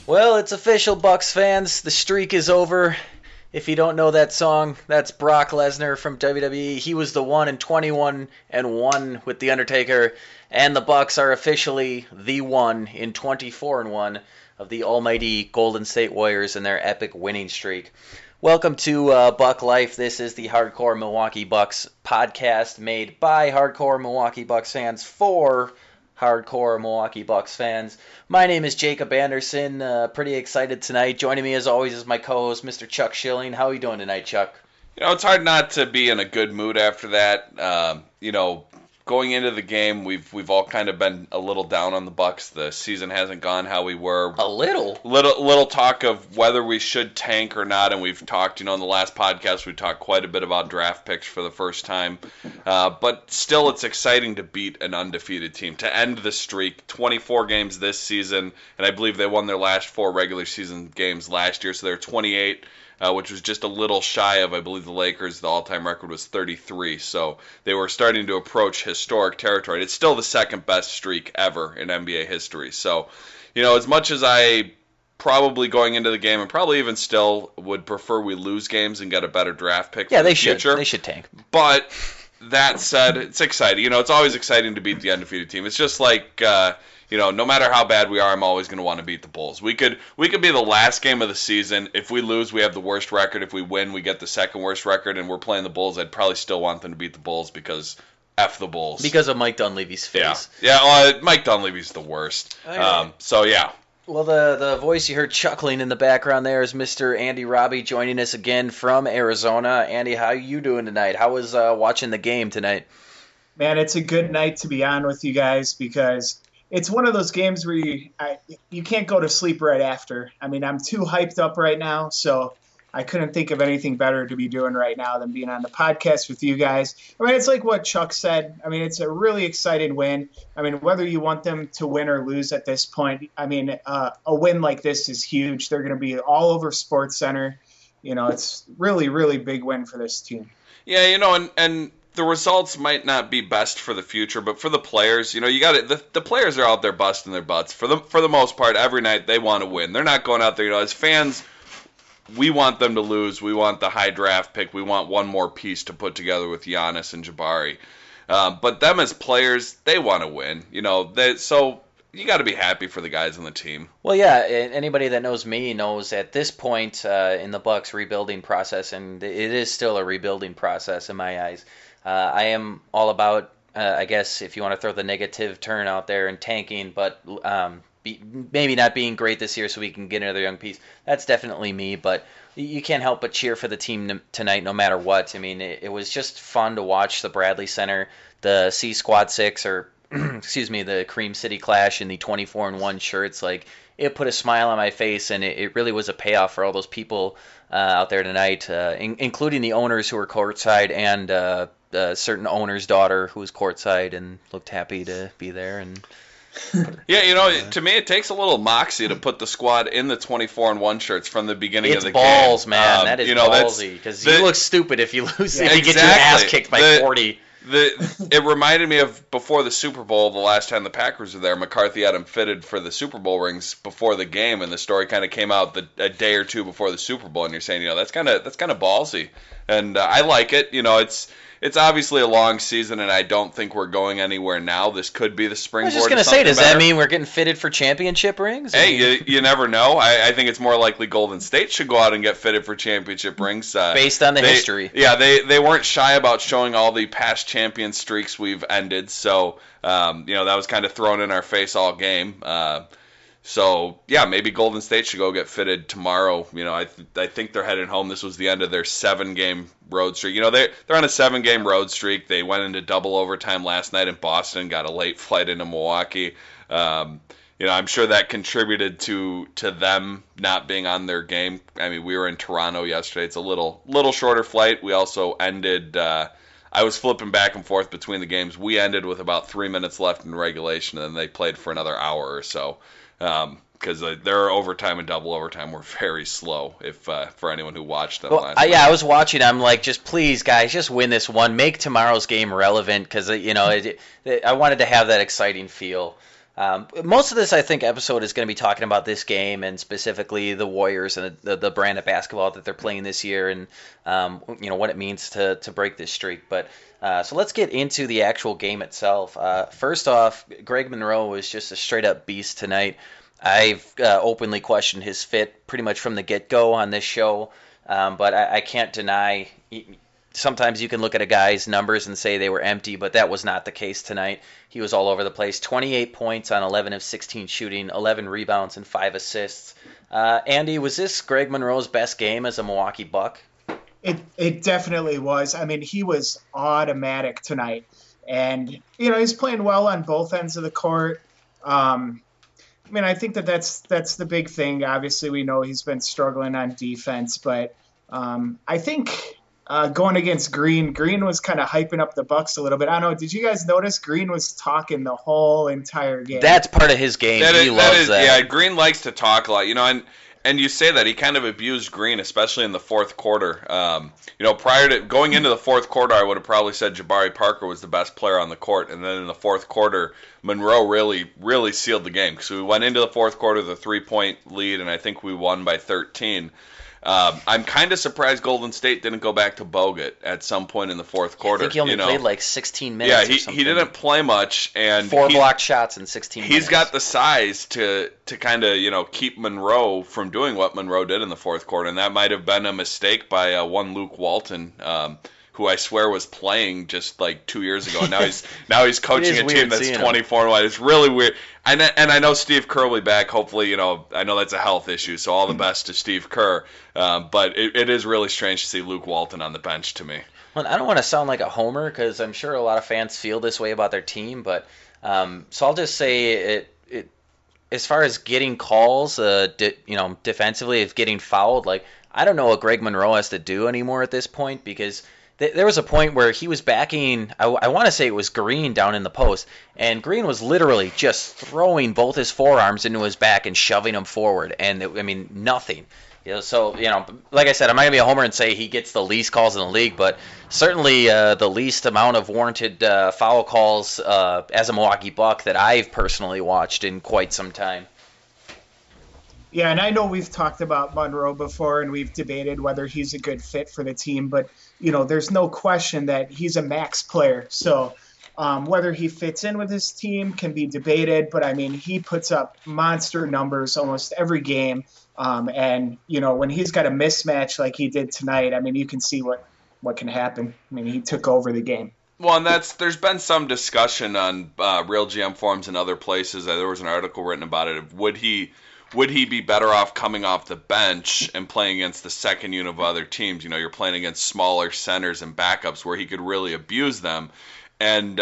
Well, it's official, Bucks fans. The streak is over. If you don't know that song, that's Brock Lesnar from WWE. He was the 1 in 21 and 1 with The Undertaker, and the Bucks are officially the 1 in 24 and 1 of the almighty Golden State Warriors and their epic winning streak. Welcome to Buck Life. This is the Hardcore Milwaukee Bucks podcast made by Hardcore Milwaukee Bucks fans for Hardcore Milwaukee Bucks fans. My name is Jacob Anderson. Pretty excited tonight. Joining me as always is my co-host, Mr. Chuck Schilling. How are you doing tonight, Chuck? It's hard not to be in a good mood after that. Going into the game, we've all kind of been a little down on the Bucks. The season hasn't gone how we were. A little talk of whether we should tank or not, and we've talked. In the last podcast we talked quite a bit about draft picks for the first time. But still, it's exciting to beat an undefeated team, to end the streak. 24 games this season, and I believe they won their last 4 regular season games last year, so they're 28. Which was just a little shy of, I believe, the Lakers. The all-time record was 33, so they were starting to approach historic territory. It's still the second best streak ever in NBA history. So, as much as I probably going into the game, and probably even still would prefer we lose games and get a better draft pick for the future. They should tank. But that said, it's exciting. It's always exciting to beat the undefeated team. It's just like... no matter how bad we are, I'm always going to want to beat the Bulls. We could be the last game of the season. If we lose, we have the worst record. If we win, we get the second worst record, and we're playing the Bulls. I'd probably still want them to beat the Bulls because F the Bulls. Because of Mike Dunleavy's face. Mike Dunleavy's the worst. Okay. Well, the voice you heard chuckling in the background there is Mr. Andy Robbie joining us again from Arizona. Andy, how are you doing tonight? How was watching the game tonight? Man, it's a good night to be on with you guys because it's one of those games where you can't go to sleep right after. I mean, I'm too hyped up right now, so I couldn't think of anything better to be doing right now than being on the podcast with you guys. I mean, it's like what Chuck said. I mean, it's a really exciting win. I mean, whether you want them to win or lose at this point, I mean, a win like this is huge. They're going to be all over SportsCenter. It's really, really big win for this team. Yeah, and the results might not be best for the future, but for the players, you got it. The players are out there busting their butts for the most part. Every night they want to win. They're not going out there. As fans, we want them to lose. We want the high draft pick. We want one more piece to put together with Giannis and Jabari. But them as players, they want to win. So you got to be happy for the guys on the team. Well, yeah. Anybody that knows me knows at this point in the Bucks rebuilding process, and it is still a rebuilding process in my eyes. I am all about, I guess, if you want to throw the negative turn out there and tanking, but maybe not being great this year so we can get another young piece. That's definitely me, but you can't help but cheer for the team tonight no matter what. I mean, it was just fun to watch the Bradley Center, the C Squad 6, or excuse me, the Cream City Clash in the 24-1 shirts. Like, it put a smile on my face, and it really was a payoff for all those people out there tonight, including the owners who were courtside and a certain owner's daughter who was courtside and looked happy to be there. And to me it takes a little moxie to put the squad in the 24-1 shirts from the beginning of the game. It's balls, man. That is ballsy, because you look stupid if you lose. If you get your ass kicked by 40. It reminded me of before the Super Bowl, the last time the Packers were there. McCarthy had them fitted for the Super Bowl rings before the game, and the story kind of came out a day or two before the Super Bowl. And you're saying, that's kind of ballsy, and I like it. It's obviously a long season, and I don't think we're going anywhere now. This could be the springboard. I was just going to say, does that mean we're getting fitted for championship rings? Hey, you never know. I think it's more likely Golden State should go out and get fitted for championship rings. Based on the history. Yeah, they weren't shy about showing all the past champion streaks we've ended, so that was kind of thrown in our face all game. So, yeah, maybe Golden State should go get fitted tomorrow. I think they're headed home. This was the end of their 7-game road streak. They're on a 7-game road streak. They went into double overtime last night in Boston, got a late flight into Milwaukee. I'm sure that contributed to them not being on their game. I mean, we were in Toronto yesterday. It's a little shorter flight. We also ended I was flipping back and forth between the games. We ended with about 3 minutes left in regulation, and then they played for another hour or so. Because their overtime and double overtime were very slow. If for anyone who watched them last night. I was watching. I'm like, just please, guys, just win this one. Make tomorrow's game relevant, because I wanted to have that exciting feel. Most of this, I think, episode is going to be talking about this game and specifically the Warriors and the brand of basketball that they're playing this year, and what it means to break this streak. But so let's get into the actual game itself. First off, Greg Monroe was just a straight up beast tonight. I've openly questioned his fit pretty much from the get go on this show, but I can't deny. Sometimes you can look at a guy's numbers and say they were empty, but that was not the case tonight. He was all over the place. 28 points on 11 of 16 shooting, 11 rebounds, and 5 assists. Andy, was this Greg Monroe's best game as a Milwaukee Buck? It definitely was. I mean, he was automatic tonight. And, he's playing well on both ends of the court. I mean, I think that's the big thing. Obviously, we know he's been struggling on defense, but I think going against Green was kind of hyping up the Bucks a little bit. I don't know. Did you guys notice Green was talking the whole entire game? That's part of his game. He loves that. Yeah, Green likes to talk a lot, and you say that he kind of abused Green, especially in the fourth quarter. Prior to going into the fourth quarter, I would have probably said Jabari Parker was the best player on the court, and then in the fourth quarter, Monroe really, really sealed the game. So we went into the fourth quarter with a 3-point lead, and I think we won by 13. I'm kind of surprised Golden State didn't go back to Bogut at some point in the fourth quarter. I think he only played like 16 minutes. Yeah, he didn't play much, and 4 blocked shots in 16 minutes. He's got the size to kind of keep Monroe from doing what Monroe did in the fourth quarter, and that might have been a mistake by one Luke Walton, who I swear was playing just like 2 years ago. Now he's coaching a team that's 24-1. It's really weird. And I know Steve Kerr will be back. Hopefully, I know that's a health issue, so all the best to Steve Kerr. But it is really strange to see Luke Walton on the bench to me. Well, I don't want to sound like a homer because I'm sure a lot of fans feel this way about their team. But so I'll just say it as far as getting calls, defensively, if getting fouled, like I don't know what Greg Monroe has to do anymore at this point because there was a point where he was backing, I want to say it was Green down in the post, and Green was literally just throwing both his forearms into his back and shoving him forward, and nothing. So, like I said, I'm not going to be a homer and say he gets the least calls in the league, but certainly the least amount of warranted foul calls as a Milwaukee Buck that I've personally watched in quite some time. Yeah, and I know we've talked about Monroe before, and we've debated whether he's a good fit for the team, but there's no question that he's a max player. So whether he fits in with his team can be debated, but I mean, he puts up monster numbers almost every game. And when he's got a mismatch like he did tonight, I mean, you can see what can happen. I mean, he took over the game. Well, and there's been some discussion on Real GM forums and other places. There was an article written about it. Would he be better off coming off the bench and playing against the second unit of other teams? You're playing against smaller centers and backups where he could really abuse them. And,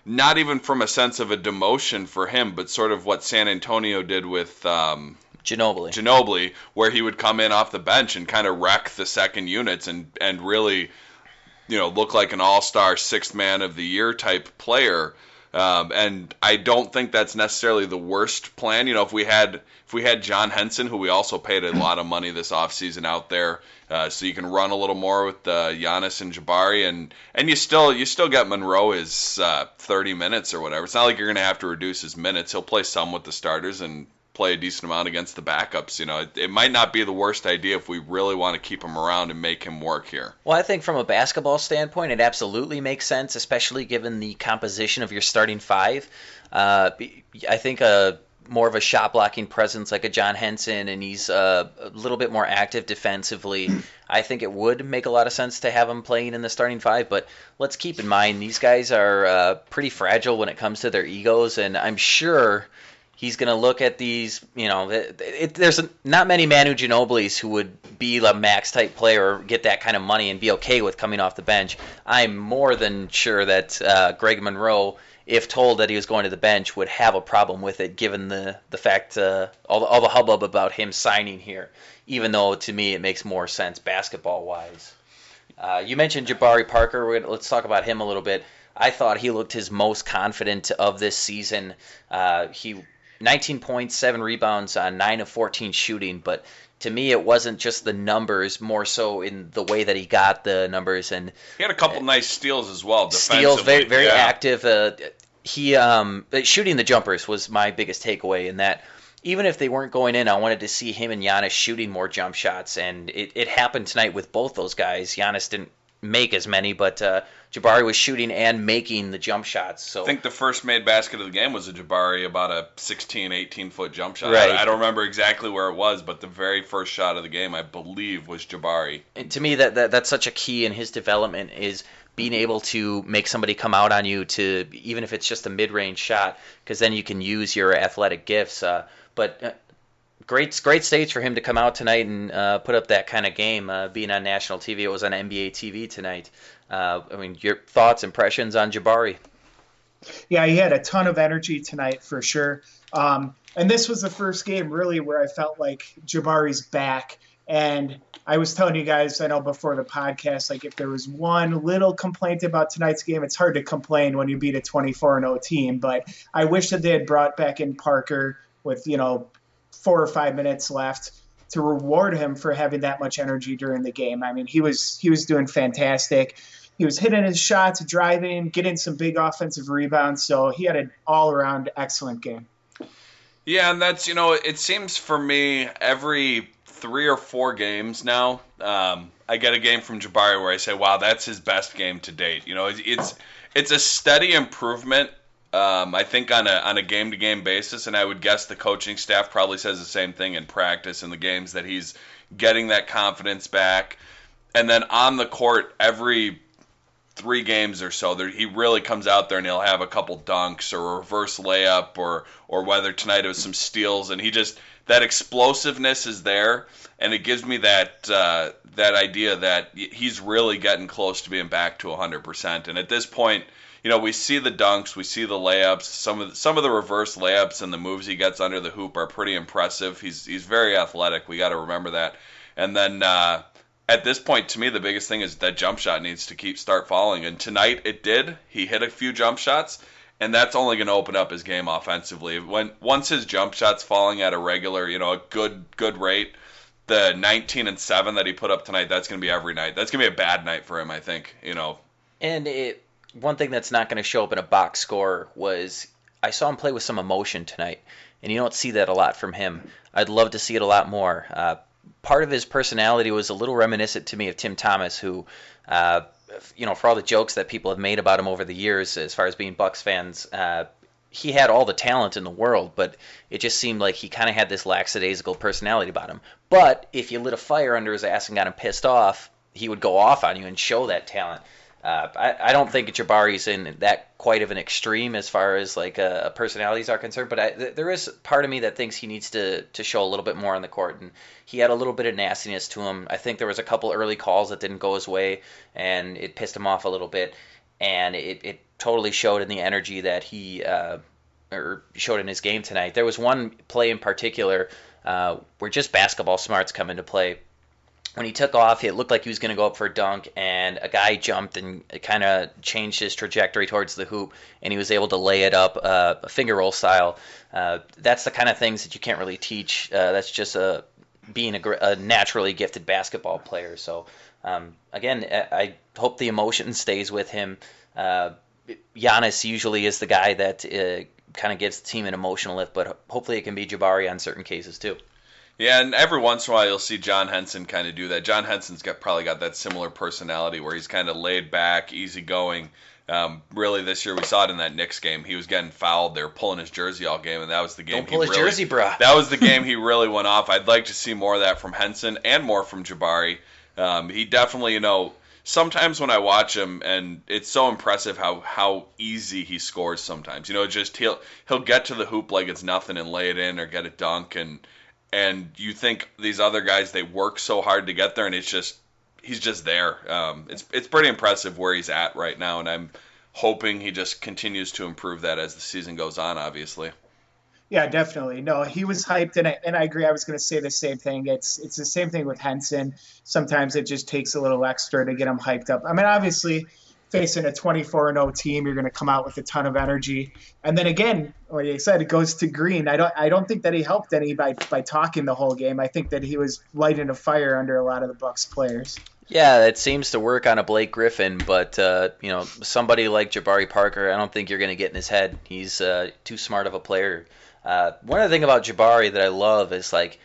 not even from a sense of a demotion for him, but sort of what San Antonio did with Ginobili, where he would come in off the bench and kind of wreck the second units and really, look like an all-star sixth man of the year type player. And I don't think that's necessarily the worst plan. If we had John Henson, who we also paid a lot of money this offseason out there, so you can run a little more with Giannis and Jabari, and you still get Monroe his 30 minutes or whatever. It's not like you're going to have to reduce his minutes. He'll play some with the starters and play a decent amount against the backups. It might not be the worst idea if we really want to keep him around and make him work here. Well, I think from a basketball standpoint, it absolutely makes sense, especially given the composition of your starting five. I think more of a shot blocking presence like a John Henson, and he's a little bit more active defensively. I think it would make a lot of sense to have him playing in the starting five, but let's keep in mind these guys are pretty fragile when it comes to their egos, and I'm sure he's going to look at these, there's not many Manu Ginobilis who would be a max-type player or get that kind of money and be okay with coming off the bench. I'm more than sure that Greg Monroe, if told that he was going to the bench, would have a problem with it, given the fact, all the hubbub about him signing here, even though, to me, it makes more sense basketball-wise. You mentioned Jabari Parker. Let's talk about him a little bit. I thought he looked his most confident of this season. He 19 points, 7 rebounds on 9 of 14 shooting, but to me it wasn't just the numbers, more so in the way that he got the numbers. And he had a couple nice steals as well. Steals, very, very active. he shooting the jumpers was my biggest takeaway in that even if they weren't going in, I wanted to see him and Giannis shooting more jump shots, and it happened tonight with both those guys. Giannis didn't make as many, but Jabari was shooting and making the jump shots. So I think the first made basket of the game was a Jabari, about a 16, 18-foot jump shot. Right. I don't remember exactly where it was, but the very first shot of the game, I believe, was Jabari. And to me, that's such a key in his development is being able to make somebody come out on you to even if it's just a mid-range shot, because then you can use your athletic gifts. But great stage for him to come out tonight and put up that kind of game, being on national TV. It was on NBA TV tonight. I mean, your thoughts, impressions on Jabari? Yeah, he had a ton of energy tonight for sure. And this was the first game really where I felt like Jabari's back. And I was telling you guys, I know before the podcast, like if there was one little complaint about tonight's game, it's hard to complain when you beat a 24-0 team. But I wish that they had brought back in Parker with, 4 or 5 minutes left to reward him for having that much energy during the game. I mean, he was doing fantastic. He was hitting his shots, driving, getting some big offensive rebounds. So he had an all-around excellent game. Yeah, and that's, it seems for me every 3 or 4 games now, I get a game from Jabari where I say, wow, that's his best game to date. It's a steady improvement, I think, on a game-to-game basis, and I would guess the coaching staff probably says the same thing in practice in the games, that he's getting that confidence back. And then on the court, every 3 games or so, he really comes out there and he'll have a couple dunks or a reverse layup or whether tonight it was some steals, and that explosiveness is there, and it gives me that idea that he's really getting close to being back to 100%. And at this point, we see the dunks, we see the layups, some of the reverse layups and the moves he gets under the hoop are pretty impressive. He's very athletic. We got to remember that. And then at this point, to me, the biggest thing is that jump shot needs to start falling. And tonight it did. He hit a few jump shots, and that's only going to open up his game offensively. Once his jump shot's falling at a regular, a good rate, the 19 and 7 that he put up tonight, that's going to be every night. That's going to be a bad night for him, I think. And one thing that's not going to show up in a box score was I saw him play with some emotion tonight, and you don't see that a lot from him. I'd love to see it a lot more. Part of his personality was a little reminiscent to me of Tim Thomas, who, for all the jokes that people have made about him over the years as far as being Bucks fans, he had all the talent in the world, but it just seemed like he kind of had this lackadaisical personality about him. But if you lit a fire under his ass and got him pissed off, he would go off on you and show that talent. I don't think Jabari's in that quite of an extreme as far as like personalities are concerned, but there is part of me that thinks he needs to show a little bit more on the court, and he had a little bit of nastiness to him. I think there was a couple early calls that didn't go his way, and it pissed him off a little bit, and it totally showed in the energy that he or showed in his game tonight. There was one play in particular where just basketball smarts come into play. When he took off, it looked like he was going to go up for a dunk, and a guy jumped and kind of changed his trajectory towards the hoop, and he was able to lay it up a finger roll style. That's the kind of things that you can't really teach. That's just being a naturally gifted basketball player. So, again, I hope the emotion stays with him. Giannis usually is the guy that kind of gives the team an emotional lift, but hopefully it can be Jabari on certain cases too. Yeah, and every once in a while you'll see John Henson kind of do that. John Henson's probably got that similar personality where he's kind of laid back, easygoing. Really, this year we saw it in that Knicks game. He was getting fouled. They were pulling his jersey all game, and that was the game. Don't pull his jersey, brah. That was the game he really went off. I'd like to see more of that from Henson and more from Jabari. He definitely, sometimes when I watch him, and it's so impressive how easy he scores sometimes. Just he'll get to the hoop like it's nothing and lay it in or get a dunk, and you think these other guys, they work so hard to get there, and he's just there. It's pretty impressive where he's at right now, and I'm hoping he just continues to improve that as the season goes on, obviously. Yeah, definitely. No, he was hyped, and I agree. I was going to say the same thing. It's the same thing with Henson. Sometimes it just takes a little extra to get him hyped up. I mean, obviously, facing a 24-0 team, you're going to come out with a ton of energy. And then again, like I said, it goes to Green. I don't think that he helped any by talking the whole game. I think that he was lighting a fire under a lot of the Bucks players. Yeah, it seems to work on a Blake Griffin, but somebody like Jabari Parker, I don't think you're going to get in his head. He's too smart of a player. One other thing about Jabari that I love is like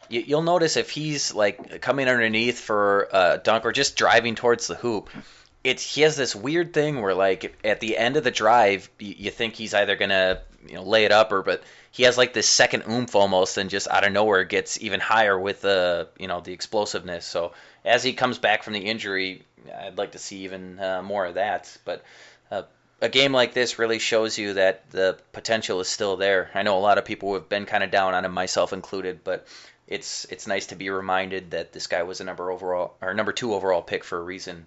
you'll notice if he's like coming underneath for a dunk or just driving towards the hoop, he has this weird thing where like at the end of the drive you think he's either gonna lay it up but he has like this second oomph almost and just out of nowhere gets even higher with the explosiveness. So as he comes back from the injury, I'd like to see even more of that. But a game like this really shows you that the potential is still there. I know a lot of people have been kind of down on him, myself included, but it's nice to be reminded that this guy was a number 2 overall pick for a reason.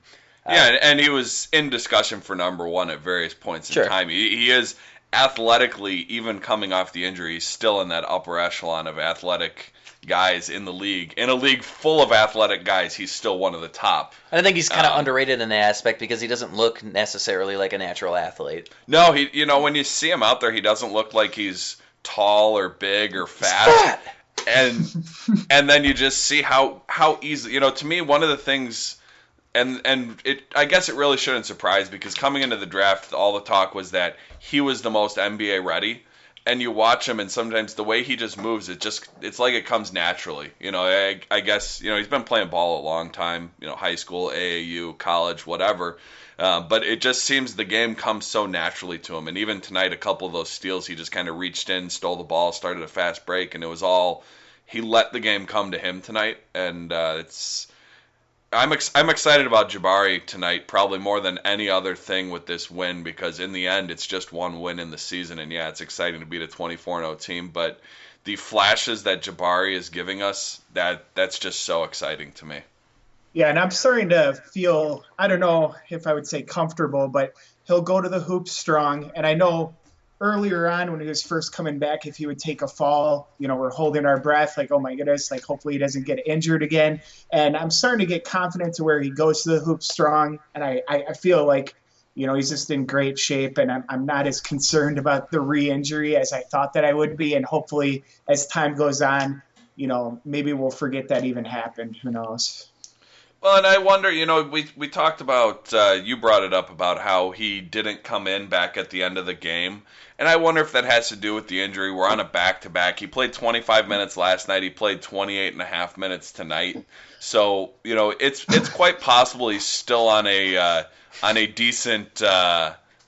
Yeah, and he was in discussion for number 1 at various points in time. He is athletically, even coming off the injury, he's still in that upper echelon of athletic guys in the league. In a league full of athletic guys, he's still one of the top. And I think he's kind of underrated in that aspect because he doesn't look necessarily like a natural athlete. No, when you see him out there, he doesn't look like he's tall or big or fat. And then you just see how easy, to me, one of the things. And I guess it really shouldn't surprise because coming into the draft, all the talk was that he was the most NBA ready. And you watch him, and sometimes the way he just moves, it's like it comes naturally. I guess he's been playing ball a long time. High school, AAU, college, whatever. But it just seems the game comes so naturally to him. And even tonight, a couple of those steals, he just kind of reached in, stole the ball, started a fast break, and it was all he let the game come to him tonight. And I'm excited about Jabari tonight, probably more than any other thing with this win, because in the end, it's just one win in the season, and yeah, it's exciting to beat a 24-0 team, but the flashes that Jabari is giving us, that's just so exciting to me. Yeah, and I'm starting to feel, I don't know if I would say comfortable, but he'll go to the hoop strong, and I know earlier on when he was first coming back, if he would take a fall, we're holding our breath, like, oh my goodness, like hopefully he doesn't get injured again. And I'm starting to get confident to where he goes to the hoop strong. And I feel like, he's just in great shape, and I'm not as concerned about the re-injury as I thought that I would be. And hopefully as time goes on, maybe we'll forget that even happened. Who knows? Well, and I wonder, we talked about, you brought it up about how he didn't come in back at the end of the game. And I wonder if that has to do with the injury. We're on a back-to-back. He played 25 minutes last night. He played 28 and a half minutes tonight. So, it's quite possible he's still on a decent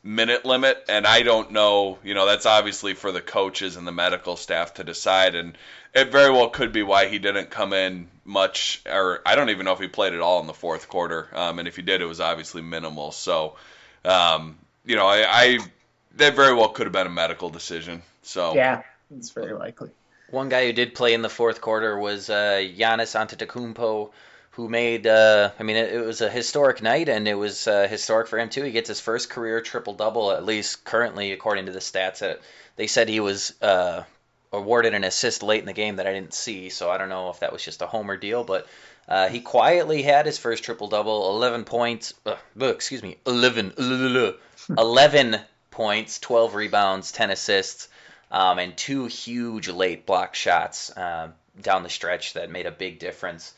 minute limit. And I don't know, that's obviously for the coaches and the medical staff to decide. And it very well could be why he didn't come in much, or I don't even know if he played at all in the fourth quarter. And if he did, it was obviously minimal. So, that very well could have been a medical decision. So yeah, it's very likely. One guy who did play in the fourth quarter was Giannis Antetokounmpo, who made, it was a historic night, and it was historic for him too. He gets his first career triple-double, at least currently, according to the stats. They said he was awarded an assist late in the game that I didn't see, so I don't know if that was just a homer deal, but he quietly had his first triple-double, 11 points, 11 points, 12 rebounds, 10 assists, and 2 huge late block shots down the stretch that made a big difference.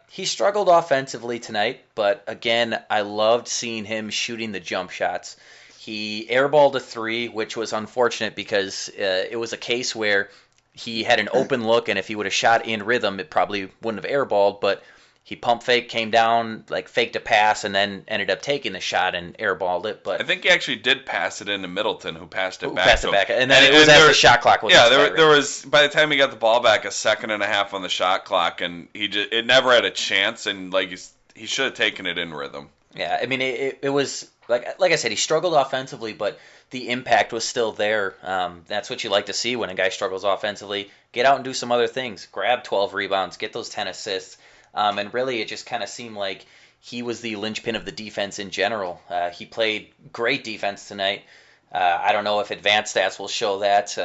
He struggled offensively tonight, but again, I loved seeing him shooting the jump shots. He airballed a 3, which was unfortunate because it was a case where he had an open look, and if he would have shot in rhythm, it probably wouldn't have airballed, but he pump fake, came down, like faked a pass, and then ended up taking the shot and airballed it. But I think he actually did pass it into Middleton, who passed it back. And then it was as the shot clock was expiring. There was, by the time he got the ball back, a second and a half on the shot clock, and it never had a chance, and he should have taken it in rhythm. Yeah, it was like I said, he struggled offensively, but the impact was still there. That's what you like to see when a guy struggles offensively. Get out and do some other things. Grab 12 rebounds, get those 10 assists. And really, it just kind of seemed like he was the linchpin of the defense in general. He played great defense tonight. I don't know if advanced stats will show that.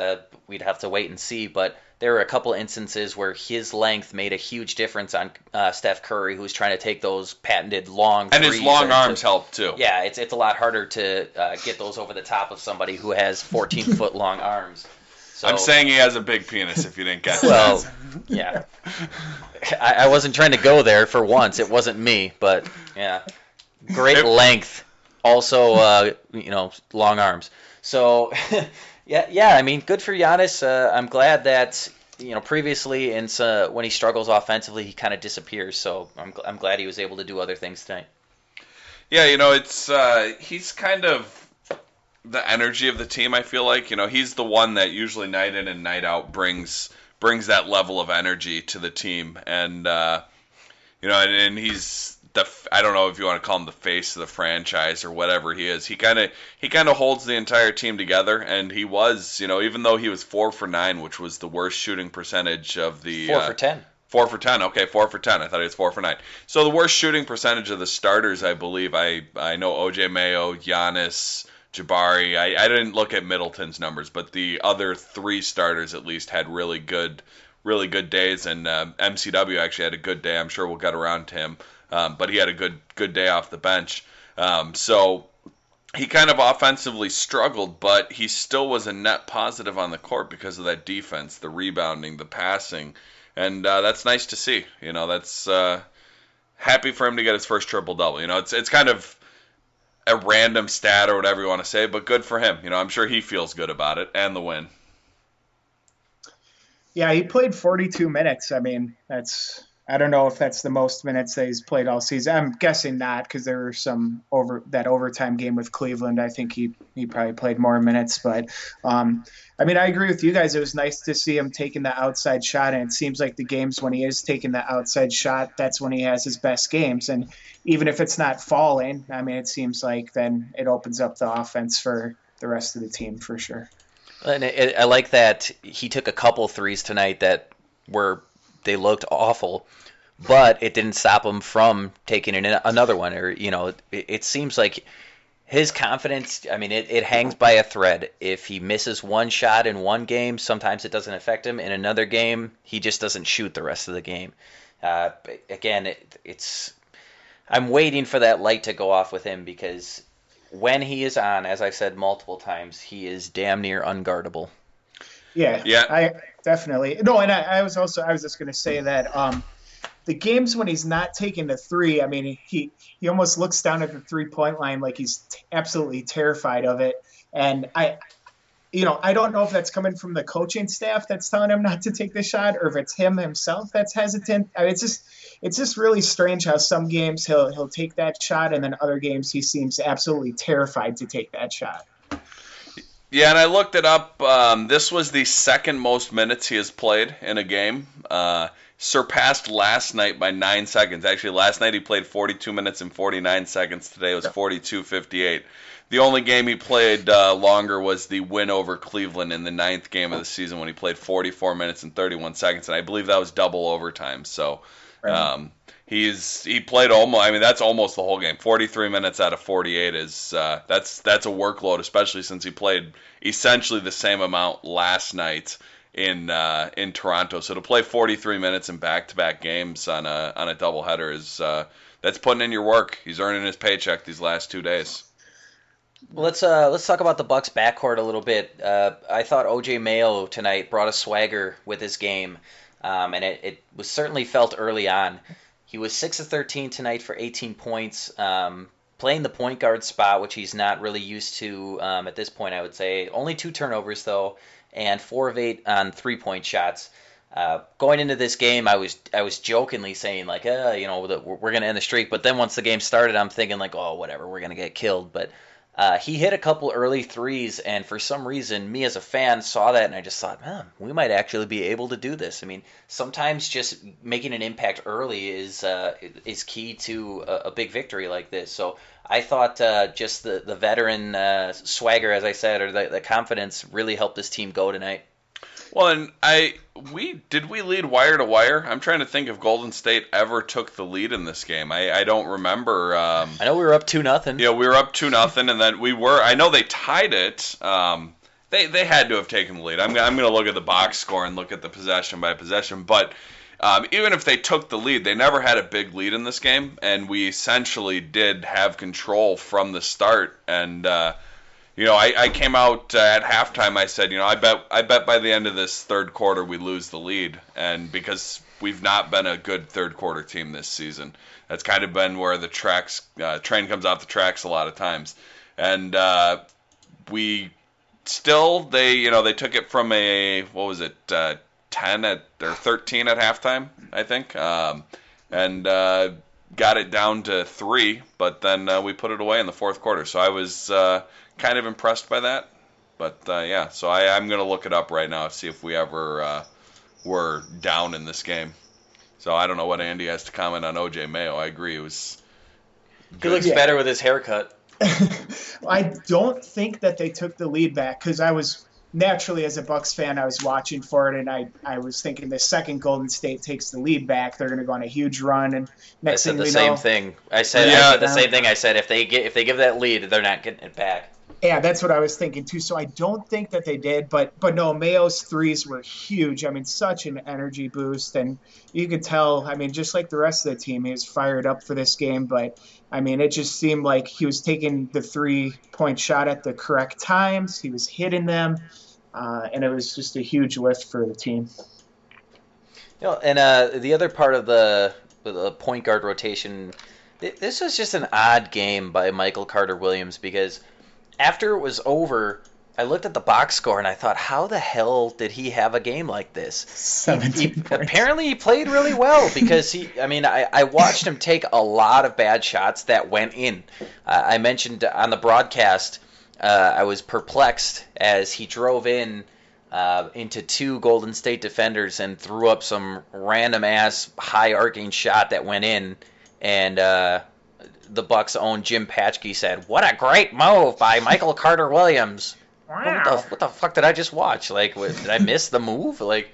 We'd have to wait and see. But there were a couple instances where his length made a huge difference on Steph Curry, who's trying to take those patented long And threes. his long arms help too. Yeah, it's a lot harder to get those over the top of somebody who has 14-foot long arms. So, I'm saying he has a big penis. If you didn't catch well, that. yeah. I wasn't trying to go there for once. It wasn't me, but yeah, great length. Also, long arms. So, yeah. I mean, good for Giannis. I'm glad that previously when he struggles offensively, he kind of disappears. So I'm glad he was able to do other things tonight. Yeah, it's he's kind of the energy of the team. I feel like he's the one that usually night in and night out brings that level of energy to the team, and and he's I don't know if you want to call him the face of the franchise or whatever he is. He kind of holds the entire team together, and he was, even though he was 4 for 9, which was the worst shooting percentage of the 4 for 10. 4 for 10. Okay, 4 for 10. I thought he was 4 for 9. So the worst shooting percentage of the starters, I believe. I know OJ Mayo, Giannis, Jabari. I didn't look at Middleton's numbers, but the other 3 starters at least had really good days, and MCW actually had a good day. I'm sure we'll get around to him. But he had a good day off the bench. So he kind of offensively struggled, but he still was a net positive on the court because of that defense, the rebounding, the passing, and that's nice to see. That's happy for him to get his first triple-double. It's kind of a random stat or whatever you want to say, but good for him. I'm sure he feels good about it and the win. Yeah, he played 42 minutes. I mean, I don't know if that's the most minutes that he's played all season. I'm guessing not, because there were some overtime game with Cleveland. I think he probably played more minutes. But I mean, I agree with you guys. It was nice to see him taking the outside shot, and it seems like the games when he is taking the outside shot, that's when he has his best games. And even if it's not falling, I mean, it seems like then it opens up the offense for the rest of the team for sure. And I like that he took a couple threes tonight that they looked awful, but it didn't stop him from taking another one. Or it seems like his confidence. I mean, it hangs by a thread. If he misses one shot in one game, sometimes it doesn't affect him. In another game, he just doesn't shoot the rest of the game. Again, I'm waiting for that light to go off with him, because when he is on, as I've said multiple times, he is damn near unguardable. Yeah. I definitely. No, and I was just going to say that the games when he's not taking the three, I mean, he almost looks down at the 3-point line like he's absolutely terrified of it. And I don't know if that's coming from the coaching staff that's telling him not to take the shot, or if it's him himself that's hesitant. I mean, it's just really strange how some games he'll take that shot, and then other games he seems absolutely terrified to take that shot. Yeah, and I looked it up. This was the second most minutes he has played in a game. Surpassed last night by 9 seconds. Actually, last night he played 42 minutes and 49 seconds. Today was 42:58. The only game he played longer was the win over Cleveland in the 9th game of the season, when he played 44 minutes and 31 seconds, and I believe that was double overtime. So he played almost. I mean, that's almost the whole game. 43 minutes out of 48 is that's a workload, especially since he played essentially the same amount last night in Toronto. So to play 43 minutes in back-to-back games on a doubleheader is that's putting in your work. He's earning his paycheck these last 2 days. Well, let's talk about the Bucks backcourt a little bit. I thought OJ Mayo tonight brought a swagger with his game, and it was certainly felt early on. He was 6 of 13 tonight for 18 points, playing the point guard spot, which he's not really used to at this point, I would say. Only 2 turnovers, though, and 4 of 8 on 3-point shots. Going into this game, I was jokingly saying, like, we're going to end the streak. But then once the game started, I'm thinking, like, oh, whatever, we're going to get killed. But he hit a couple early threes, and for some reason, me as a fan saw that, and I just thought, man, we might actually be able to do this. I mean, sometimes just making an impact early is key to a big victory like this. So I thought just the veteran swagger, as I said, or the confidence really helped this team go tonight. Well, and we lead wire to wire? I'm trying to think if Golden State ever took the lead in this game. I don't remember. I know we were up 2-0. Yeah, we were up 2-0, and then I know they tied it. They had to have taken the lead. I'm going to look at the box score and look at the possession by possession, but even if they took the lead, they never had a big lead in this game, and we essentially did have control from the start. And I came out at halftime. I said, I bet by the end of this third quarter we lose the lead, and because we've not been a good third quarter team this season, that's kind of been where the train comes off the tracks a lot of times, and we still they took it from a 10 or 13 at halftime, I think, and got it down to 3, but then we put it away in the fourth quarter. So I was kind of impressed by that. But yeah, so I'm going to look it up right now to see if we ever were down in this game. So I don't know what Andy has to comment on OJ Mayo. I agree. It was good. He looks better with his haircut. I don't think that they took the lead back because I was naturally, as a Bucks fan, I was watching for it, and I was thinking the second Golden State takes the lead back, they're going to go on a huge run. And next thing we know, I said the same thing. I said the same thing. I said if they give that lead, they're not getting it back. Yeah, that's what I was thinking too. So I don't think that they did, but no, Mayo's threes were huge. I mean, such an energy boost, and you could tell. I mean, just like the rest of the team, he was fired up for this game. But I mean, it just seemed like he was taking the 3-point shot at the correct times. He was hitting them, and it was just a huge lift for the team. And the other part of the point guard rotation, this was just an odd game by Michael Carter-Williams because after it was over, I looked at the box score and I thought, how the hell did he have a game like this? 17 points. Apparently he played really well because I watched him take a lot of bad shots that went in. I mentioned on the broadcast, I was perplexed as he drove into 2 Golden State defenders and threw up some random-ass high-arcing shot that went in, and the Bucks' own Jim Patchke said, "What a great move by Michael Carter-Williams." Wow. What the fuck did I just watch? Like, did I miss the move? Like,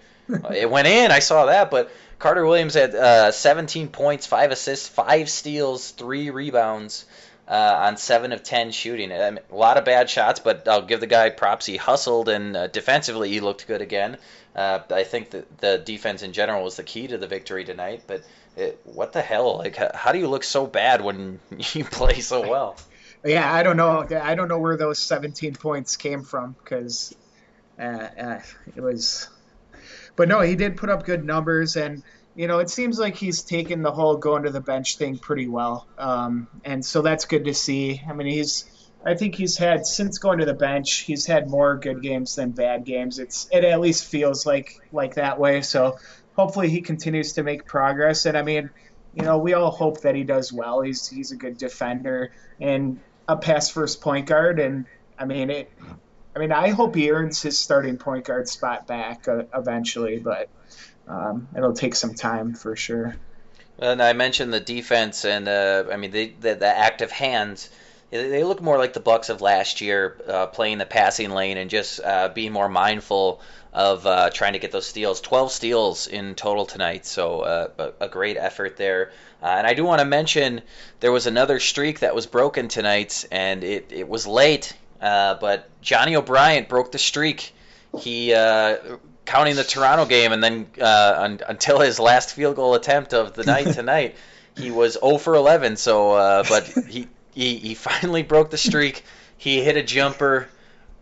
it went in. I saw that, but Carter-Williams had 17 points, 5 assists, 5 steals, 3 rebounds on 7 of 10 shooting. I mean, a lot of bad shots, but I'll give the guy props. He hustled, and defensively he looked good again. I think that the defense in general was the key to the victory tonight, but what the hell? Like, how do you look so bad when you play so well? Yeah, I don't know. I don't know where those 17 points came from because it was. But no, he did put up good numbers, and it seems like he's taken the whole going to the bench thing pretty well, and so that's good to see. I mean, I think he's had, since going to the bench, he's had more good games than bad games. It at least feels like that way. So hopefully he continues to make progress. And I mean, we all hope that he does well. He's a good defender and a pass first point guard. And I mean, I hope he earns his starting point guard spot back eventually, but it'll take some time for sure. And I mentioned the defense, and the active hands. They look more like the Bucks of last year, playing the passing lane and just being more mindful of trying to get those steals. 12 steals in total tonight, so a great effort there. And I do want to mention there was another streak that was broken tonight, and it was late, but Johnny O'Bryant broke the streak. He counting the Toronto game, and then until his last field goal attempt of the night tonight, he was 0 for 11. So, but he finally broke the streak. He hit a jumper,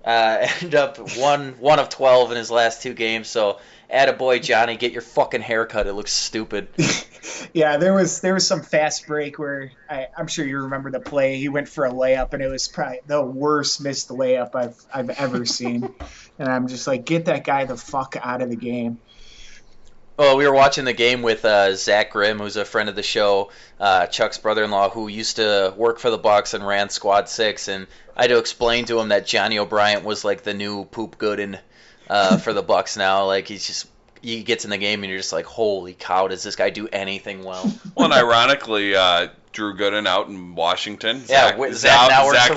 ended up one of 12 in his last 2 games. So, attaboy, Johnny, get your fucking haircut. It looks stupid. Yeah, there was some fast break where I'm sure you remember the play. He went for a layup, and it was probably the worst missed layup I've ever seen. And I'm just like, get that guy the fuck out of the game. Well, we were watching the game with Zach Grimm, who's a friend of the show, Chuck's brother-in-law, who used to work for the Bucks and ran Squad 6, and I had to explain to him that Johnny O'Bryant was like the new Poop Gooden for the Bucks now. Like, he gets in the game and you're just like, holy cow, does this guy do anything well? Well, and ironically, Drew Gooden out in Washington. Yeah, Zach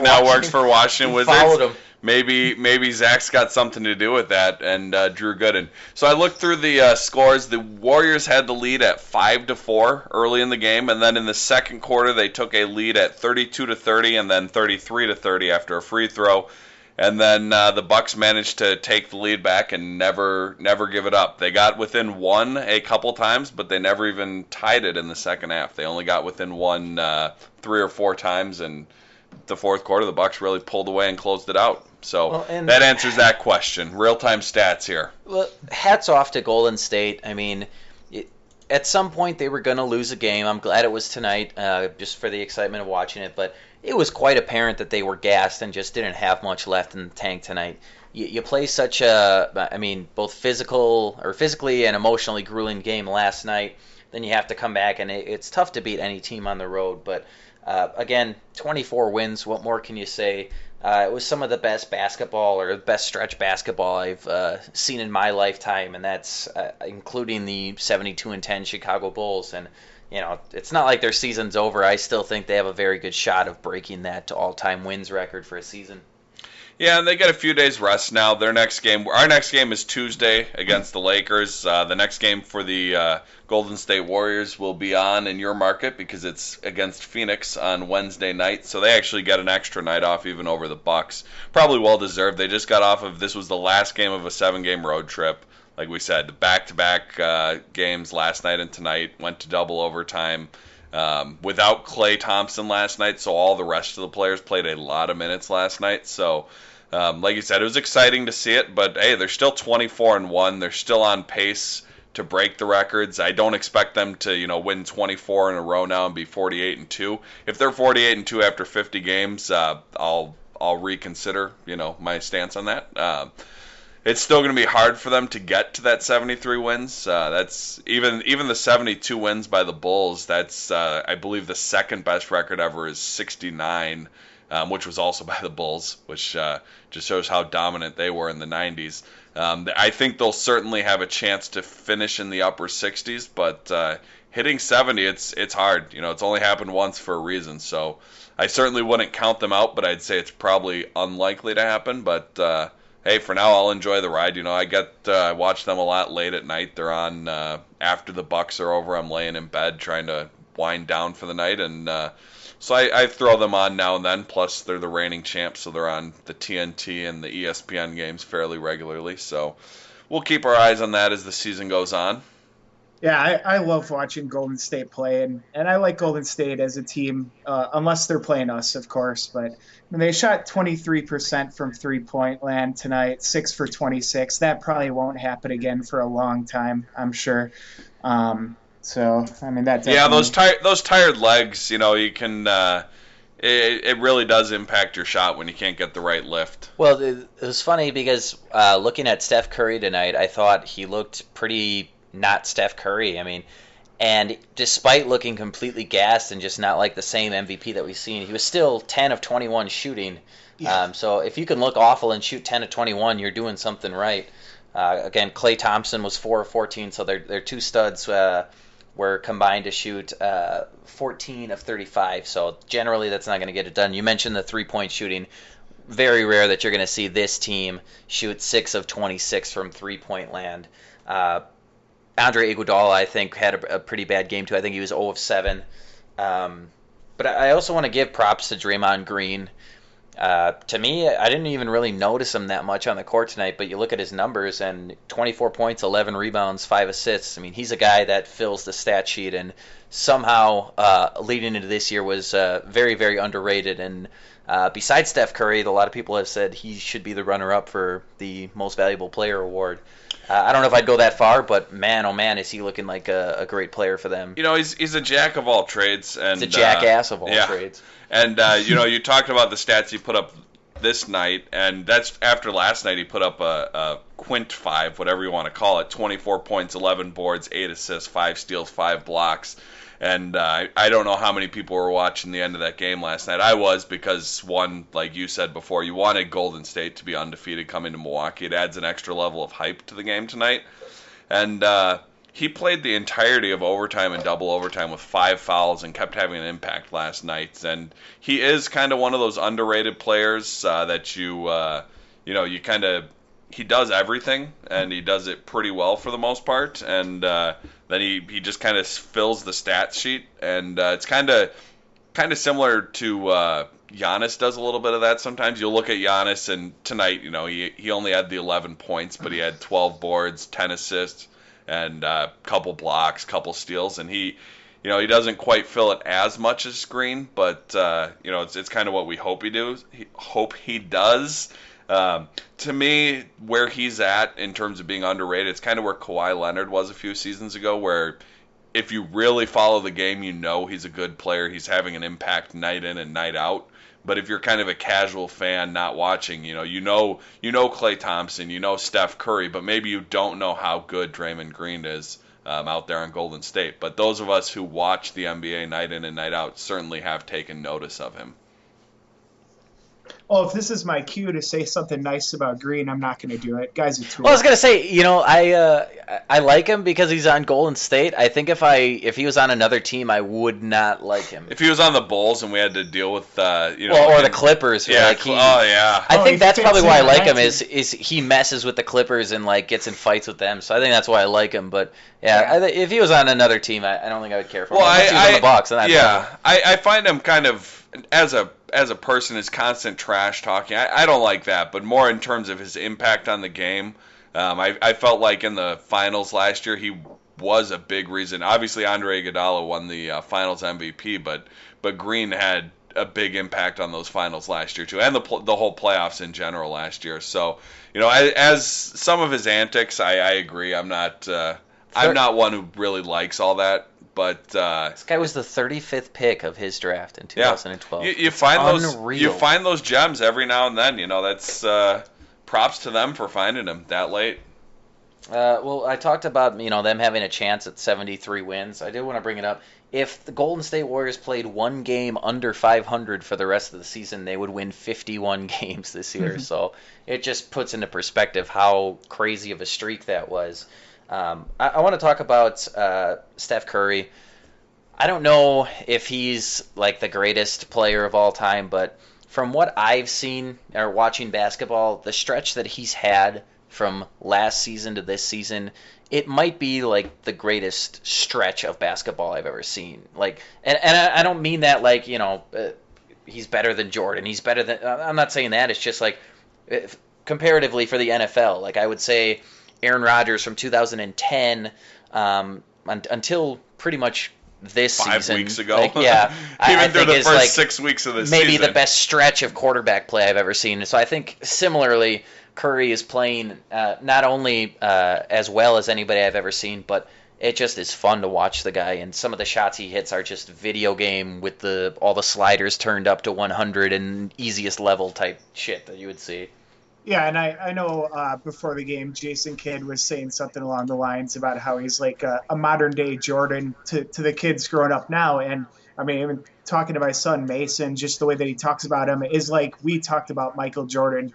now works for Washington. Washington. Followed him. maybe Zach's got something to do with that, and Drew Gooden. So I looked through the scores. The Warriors had the lead at 5-4 early in the game, and then in the second quarter they took a lead at 32-30, and then 33-30 after a free throw. And then the Bucks managed to take the lead back and never give it up. They got within one a couple times, but they never even tied it in the second half. They only got within one 3 or 4 times, and the fourth quarter the Bucks really pulled away and closed it out. So that answers that question. Real-time stats here. Well, hats off to Golden State. I mean, at some point they were going to lose a game. I'm glad it was tonight, just for the excitement of watching it, but it was quite apparent that they were gassed and just didn't have much left in the tank tonight. You play such both physically and emotionally grueling game last night, then you have to come back, and it's tough to beat any team on the road. But again, 24 wins, what more can you say? It was some of the best basketball or best stretch basketball I've seen in my lifetime, and that's including the 72-10 Chicago Bulls. And it's not like their season's over. I still think they have a very good shot of breaking that all-time wins record for a season. Yeah, and they get a few days rest now. Our next game is Tuesday against the Lakers. The next game for the Golden State Warriors will be on in your market because it's against Phoenix on Wednesday night. So they actually get an extra night off even over the Bucks. Probably well deserved. They just got off of, this was the last game of a 7-game road trip. Like we said, the back-to-back games last night and tonight went to double overtime. Without Klay Thompson last night, so all the rest of the players played a lot of minutes last night. So, like you said, it was exciting to see it. But hey, they're still 24-1. They're still on pace to break the records. I don't expect them to, win 24 in a row now and be 48-2. If they're 48-2 after 50 games, I'll reconsider, my stance on that. It's still going to be hard for them to get to that 73 wins. That's even the 72 wins by the Bulls. That's I believe the second best record ever is 69, which was also by the Bulls, which just shows how dominant they were in the 90s. I think they'll certainly have a chance to finish in the upper 60s, but hitting 70, it's hard. It's only happened once for a reason. So I certainly wouldn't count them out, but I'd say it's probably unlikely to happen. But hey, for now, I'll enjoy the ride. I watch them a lot late at night. They're on after the Bucks are over. I'm laying in bed trying to wind down for the night, and so I throw them on now and then. Plus, they're the reigning champs, so they're on the TNT and the ESPN games fairly regularly. So we'll keep our eyes on that as the season goes on. Yeah, I love watching Golden State play, and I like Golden State as a team, unless they're playing us, of course. But they shot 23% from three-point land tonight, 6 for 26. That probably won't happen again for a long time, I'm sure. So, I mean, that definitely... Yeah, those tired legs, you can... It really does impact your shot when you can't get the right lift. Well, it was funny because looking at Steph Curry tonight, I thought he looked pretty not Steph Curry. I mean, and despite looking completely gassed and just not like the same MVP that we've seen, he was still 10 of 21 shooting. Yeah. So if you can look awful and shoot 10 of 21, you're doing something right. Again, Klay Thompson was 4 of 14, so they're two studs were combined to shoot 14 of 35. So generally that's not going to get it done. You mentioned the three-point shooting. Very rare that you're going to see this team shoot 6 of 26 from three-point land. Andre Iguodala, I think, had a pretty bad game, too. I think he was 0 of 7. But I also want to give props to Draymond Green. To me, I didn't even really notice him that much on the court tonight, but you look at his numbers, and 24 points, 11 rebounds, 5 assists. I mean, he's a guy that fills the stat sheet, and somehow leading into this year was very, very underrated. And besides Steph Curry, a lot of people have said he should be the runner-up for the Most Valuable Player award. I don't know if I'd go that far, but man, oh man, is he looking like a great player for them. He's a jack of all trades. And he's a jackass of all trades. And, you talked about the stats he put up this night, and that's after last night he put up a quint 5, whatever you want to call it, 24 points, 11 boards, 8 assists, 5 steals, 5 blocks. And I don't know how many people were watching the end of that game last night. I was, because one, like you said before, you wanted Golden State to be undefeated coming to Milwaukee. It adds an extra level of hype to the game tonight. And he played the entirety of overtime and double overtime with 5 fouls and kept having an impact last night. And he is kind of one of those underrated players that you kind of, he does everything and he does it pretty well for the most part. And then he just kind of fills the stat sheet. And it's kind of similar to Giannis does a little bit of that sometimes. You'll look at Giannis, and tonight, he only had the 11 points, but he had 12 boards, 10 assists, and a couple blocks, couple steals, and he doesn't quite fill it as much as Green, but it's kind of what we hope he does. To me, where he's at in terms of being underrated, it's kind of where Kawhi Leonard was a few seasons ago, where if you really follow the game, he's a good player. He's having an impact night in and night out. But if you're kind of a casual fan not watching, you know Klay Thompson, you know Steph Curry, but maybe you don't know how good Draymond Green is out there in Golden State. But those of us who watch the NBA night in and night out certainly have taken notice of him. Well, if this is my cue to say something nice about Green, I'm not going to do it. Guys are too. Well, I was going to say, I like him because he's on Golden State. I think if he was on another team, I would not like him. If he was on the Bulls and we had to deal with, or the Clippers. Yeah. I think that's probably why I like him is he messes with the Clippers and gets in fights with them. So I think that's why I like him. But if he was on another team, I don't think I would care for him. Well, he was on the Bucks. I find him kind of as a person, his constant trash talking. I don't like that, but more in terms of his impact on the game. I felt like in the finals last year he was a big reason. Obviously, Andre Iguodala won the finals MVP, but Green had a big impact on those finals last year too, and the whole playoffs in general last year. So, as some of his antics, I agree. I'm not one who really likes all that. But this guy was the 35th pick of his draft in 2012. Yeah. You find those gems every now and then. That's props to them for finding them that late. Well, I talked about them having a chance at 73 wins. I did want to bring it up. If the Golden State Warriors played one game under 500 for the rest of the season, they would win 51 games this year. So it just puts into perspective how crazy of a streak that was. I want to talk about Steph Curry. I don't know if he's the greatest player of all time, but from what I've seen or watching basketball, the stretch that he's had from last season to this season, it might be the greatest stretch of basketball I've ever seen. And I don't mean that he's better than Jordan. He's better than. I'm not saying that. It's just comparatively for the NFL. I would say Aaron Rodgers from 2010 until pretty much this 5 season. Weeks ago. Even I through the first 6 weeks of the season. Maybe the best stretch of quarterback play I've ever seen. So I think similarly, Curry is playing not only as well as anybody I've ever seen, but it just is fun to watch the guy. And some of the shots he hits are just video game with all the sliders turned up to 100 and easiest level type shit that you would see. Yeah, and I know before the game, Jason Kidd was saying something along the lines about how he's like a modern-day Jordan to the kids growing up now. And, I mean, even talking to my son Mason, just the way that he talks about him is like we talked about Michael Jordan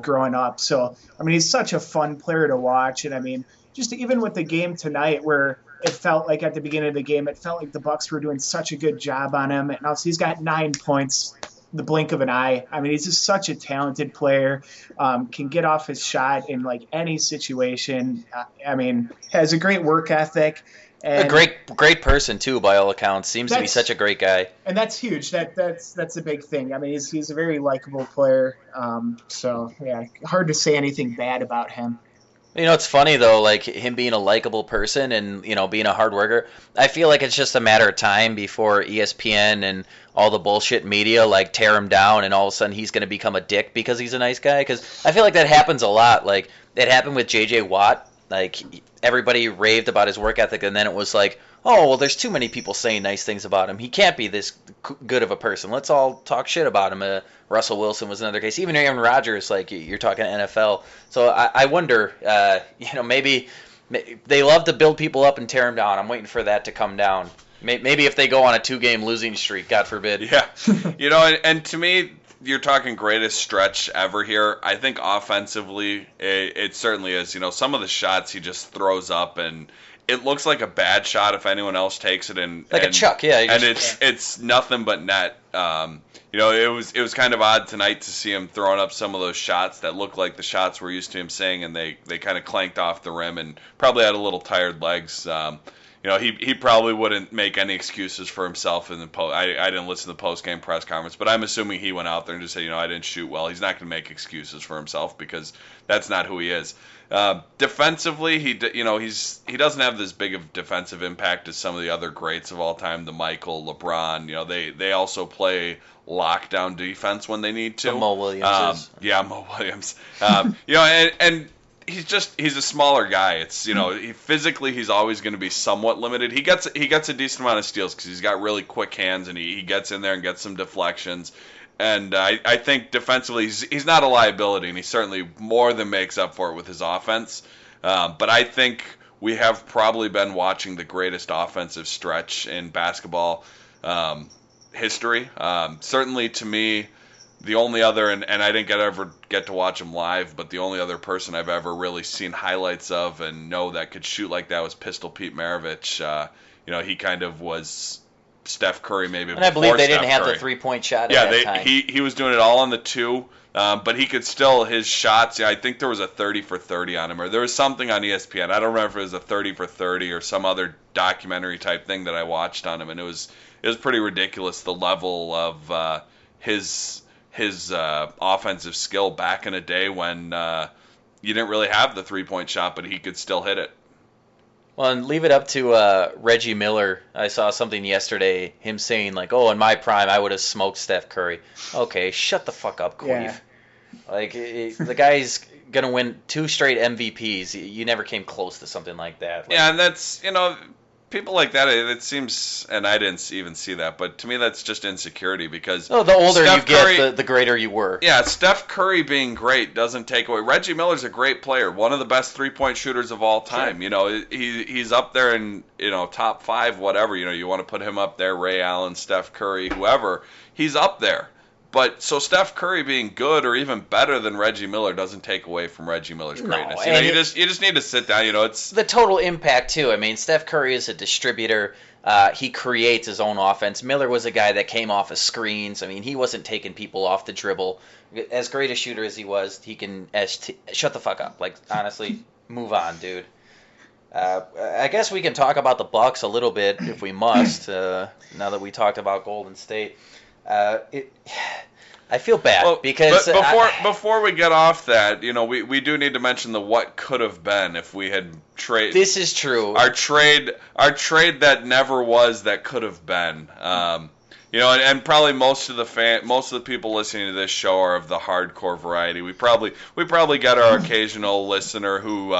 growing up. So, I mean, he's such a fun player to watch. And, I mean, just even with the game tonight where it felt like at the beginning of the game, it felt like the Bucks were doing such a good job on him. And also he's got 9 points. The blink of an eye. I mean, he's just such a talented player, can get off his shot in any situation. I mean, has a great work ethic. And a great person too, by all accounts. Seems to be such a great guy. And that's huge. That's a big thing. I mean, he's a very likable player. So yeah, hard to say anything bad about him. It's funny though, him being a likable person and being a hard worker. I feel like it's just a matter of time before ESPN and all the bullshit media tear him down, and all of a sudden he's going to become a dick because he's a nice guy. Because I feel like that happens a lot. It happened with J.J. Watt. Everybody raved about his work ethic, and then it was oh, well, there's too many people saying nice things about him. He can't be this good of a person. Let's all talk shit about him. Russell Wilson was another case. Even Aaron Rodgers, you're talking NFL. So I wonder, maybe they love to build people up and tear them down. I'm waiting for that to come down. Maybe if they go on a 2-game losing streak, God forbid. Yeah. And to me, you're talking greatest stretch ever here. I think offensively, it certainly is. Some of the shots he just throws up, and it looks like a bad shot if anyone else takes it, like a chuck, yeah. And it's nothing but net. It was kind of odd tonight to see him throwing up some of those shots that look like the shots we're used to him saying, and they kind of clanked off the rim and probably had a little tired legs. He probably wouldn't make any excuses for himself in the post. I didn't listen to the post game press conference, but I'm assuming he went out there and just said, I didn't shoot well. He's not going to make excuses for himself because that's not who he is. Defensively, he doesn't have this big of defensive impact as some of the other greats of all time, the Michael, LeBron. They also play lockdown defense when they need to. Mo Williams. Mo Williams. And he's a smaller guy. It's physically he's always going to be somewhat limited. He gets a decent amount of steals because he's got really quick hands and he gets in there and gets some deflections. And I think defensively he's not a liability, and he certainly more than makes up for it with his offense. But I think we have probably been watching the greatest offensive stretch in basketball history. Certainly to me, the only other, and I didn't ever get to watch him live, but the only other person I've ever really seen highlights of and know that could shoot like that was Pistol Pete Maravich. He kind of was Steph Curry maybe. And I believe they didn't have the 3-point shot at that time. He was doing it all on the 2, but he could still, his shots, I think there was a 30 for 30 on him, or there was something on ESPN. I don't remember if it was a 30 for 30 or some other documentary type thing that I watched on him, and it was pretty ridiculous, the level of his offensive skill back in a day when you didn't really have the 3-point shot, but he could still hit it. Well, and leave it up to Reggie Miller. I saw something yesterday, him saying, in my prime, I would have smoked Steph Curry. Okay, shut the fuck up, Queef. Yeah. The guy's going to win 2 straight MVPs. You never came close to something like that. Yeah, and that's, people like that, it seems, and I didn't even see that, but to me that's just insecurity because... the older you get, the greater you were. Yeah, Steph Curry being great doesn't take away... Reggie Miller's a great player, one of the best 3-point shooters of all time. Sure. He's up there in, top 5, whatever. You want to put him up there, Ray Allen, Steph Curry, whoever. He's up there. But so Steph Curry being good or even better than Reggie Miller doesn't take away from Reggie Miller's greatness. No, you just need to sit down. It's the total impact too. I mean, Steph Curry is a distributor. He creates his own offense. Miller was a guy that came off of screens. I mean, he wasn't taking people off the dribble. As great a shooter as he was, he can shut the fuck up. Honestly, move on, dude. I guess we can talk about the Bucks a little bit if we must. Now that we talked about Golden State. I feel bad because before we get off that, we do need to mention the what could have been if we had trade. This is true. Our trade that never was that could have been. And probably most of the people listening to this show are of the hardcore variety. We probably get our occasional listener who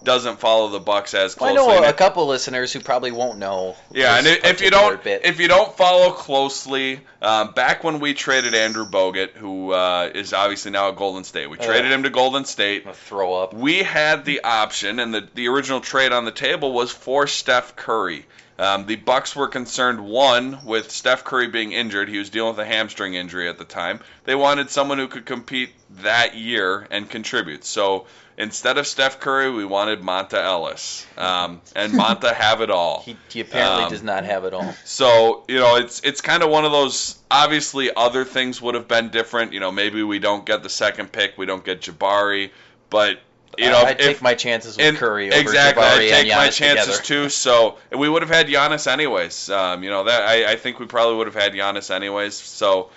doesn't follow the Bucks as closely. I know a couple listeners who probably won't know. Yeah, and if you don't follow closely, back when we traded Andrew Bogut, who is obviously now at Golden State, we traded him to Golden State. Throw up. We had the option, and the original trade on the table was for Steph Curry. The Bucks were concerned, one, with Steph Curry being injured. He was dealing with a hamstring injury at the time. They wanted someone who could compete that year and contribute. So instead of Steph Curry, we wanted Monta Ellis. And Monta have it all. He apparently does not have it all. So, it's kind of one of those, obviously other things would have been different. Maybe we don't get the second pick, we don't get Jabari, but... I'd take my chances with Curry over exactly, Jabari I'd take and Giannis my chances together. too. So we would have had Giannis anyways. That I think we probably would have had Giannis anyways. So,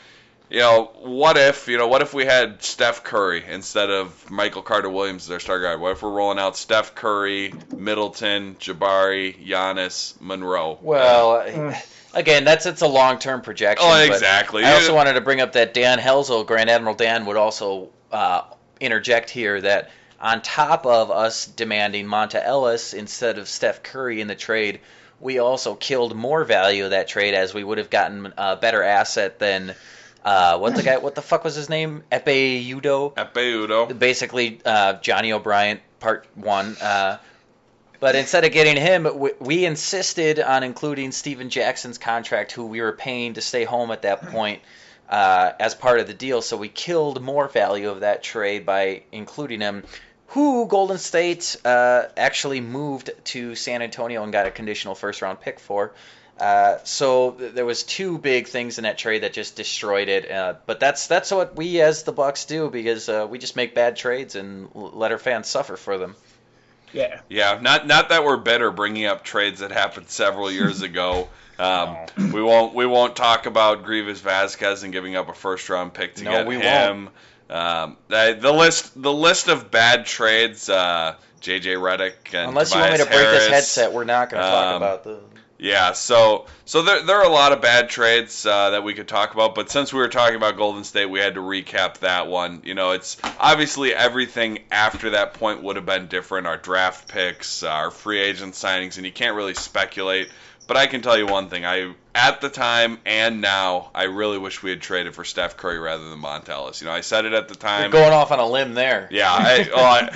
what if we had Steph Curry instead of Michael Carter-Williams as our star guard? What if we're rolling out Steph Curry, Middleton, Jabari, Giannis, Monroe? Well. Again, it's a long-term projection. Oh, exactly. I also wanted to bring up that Dan Helzel, Grand Admiral Dan, would also interject here that on top of us demanding Monta Ellis instead of Steph Curry in the trade, we also killed more value of that trade as we would have gotten a better asset than what the fuck was his name? Epe Udo. Basically, Johnny O'Brien, part 1. But instead of getting him, we insisted on including Steven Jackson's contract, who we were paying to stay home at that point, as part of the deal. So we killed more value of that trade by including him, who Golden State actually moved to San Antonio and got a conditional first-round pick for. So there was two big things in that trade that just destroyed it. But that's what we as the Bucks do, because we just make bad trades and let our fans suffer for them. Yeah. Yeah, not that we're better bringing up trades that happened several years ago. We won't talk about Grievous Vasquez and giving up a first round pick to get him. The list of bad trades, JJ Redick and unless Tobias you want me to break Harris, this headset, we're not going to talk about the. Yeah, so there are a lot of bad trades that we could talk about, but since we were talking about Golden State, we had to recap that one. You know, it's obviously everything after that point would have been different. Our draft picks, our free agent signings, and you can't really speculate. But I can tell you one thing: at the time and now, I really wish we had traded for Steph Curry rather than Monta Ellis. You know, I said it at the time. You're going off on a limb there. Yeah,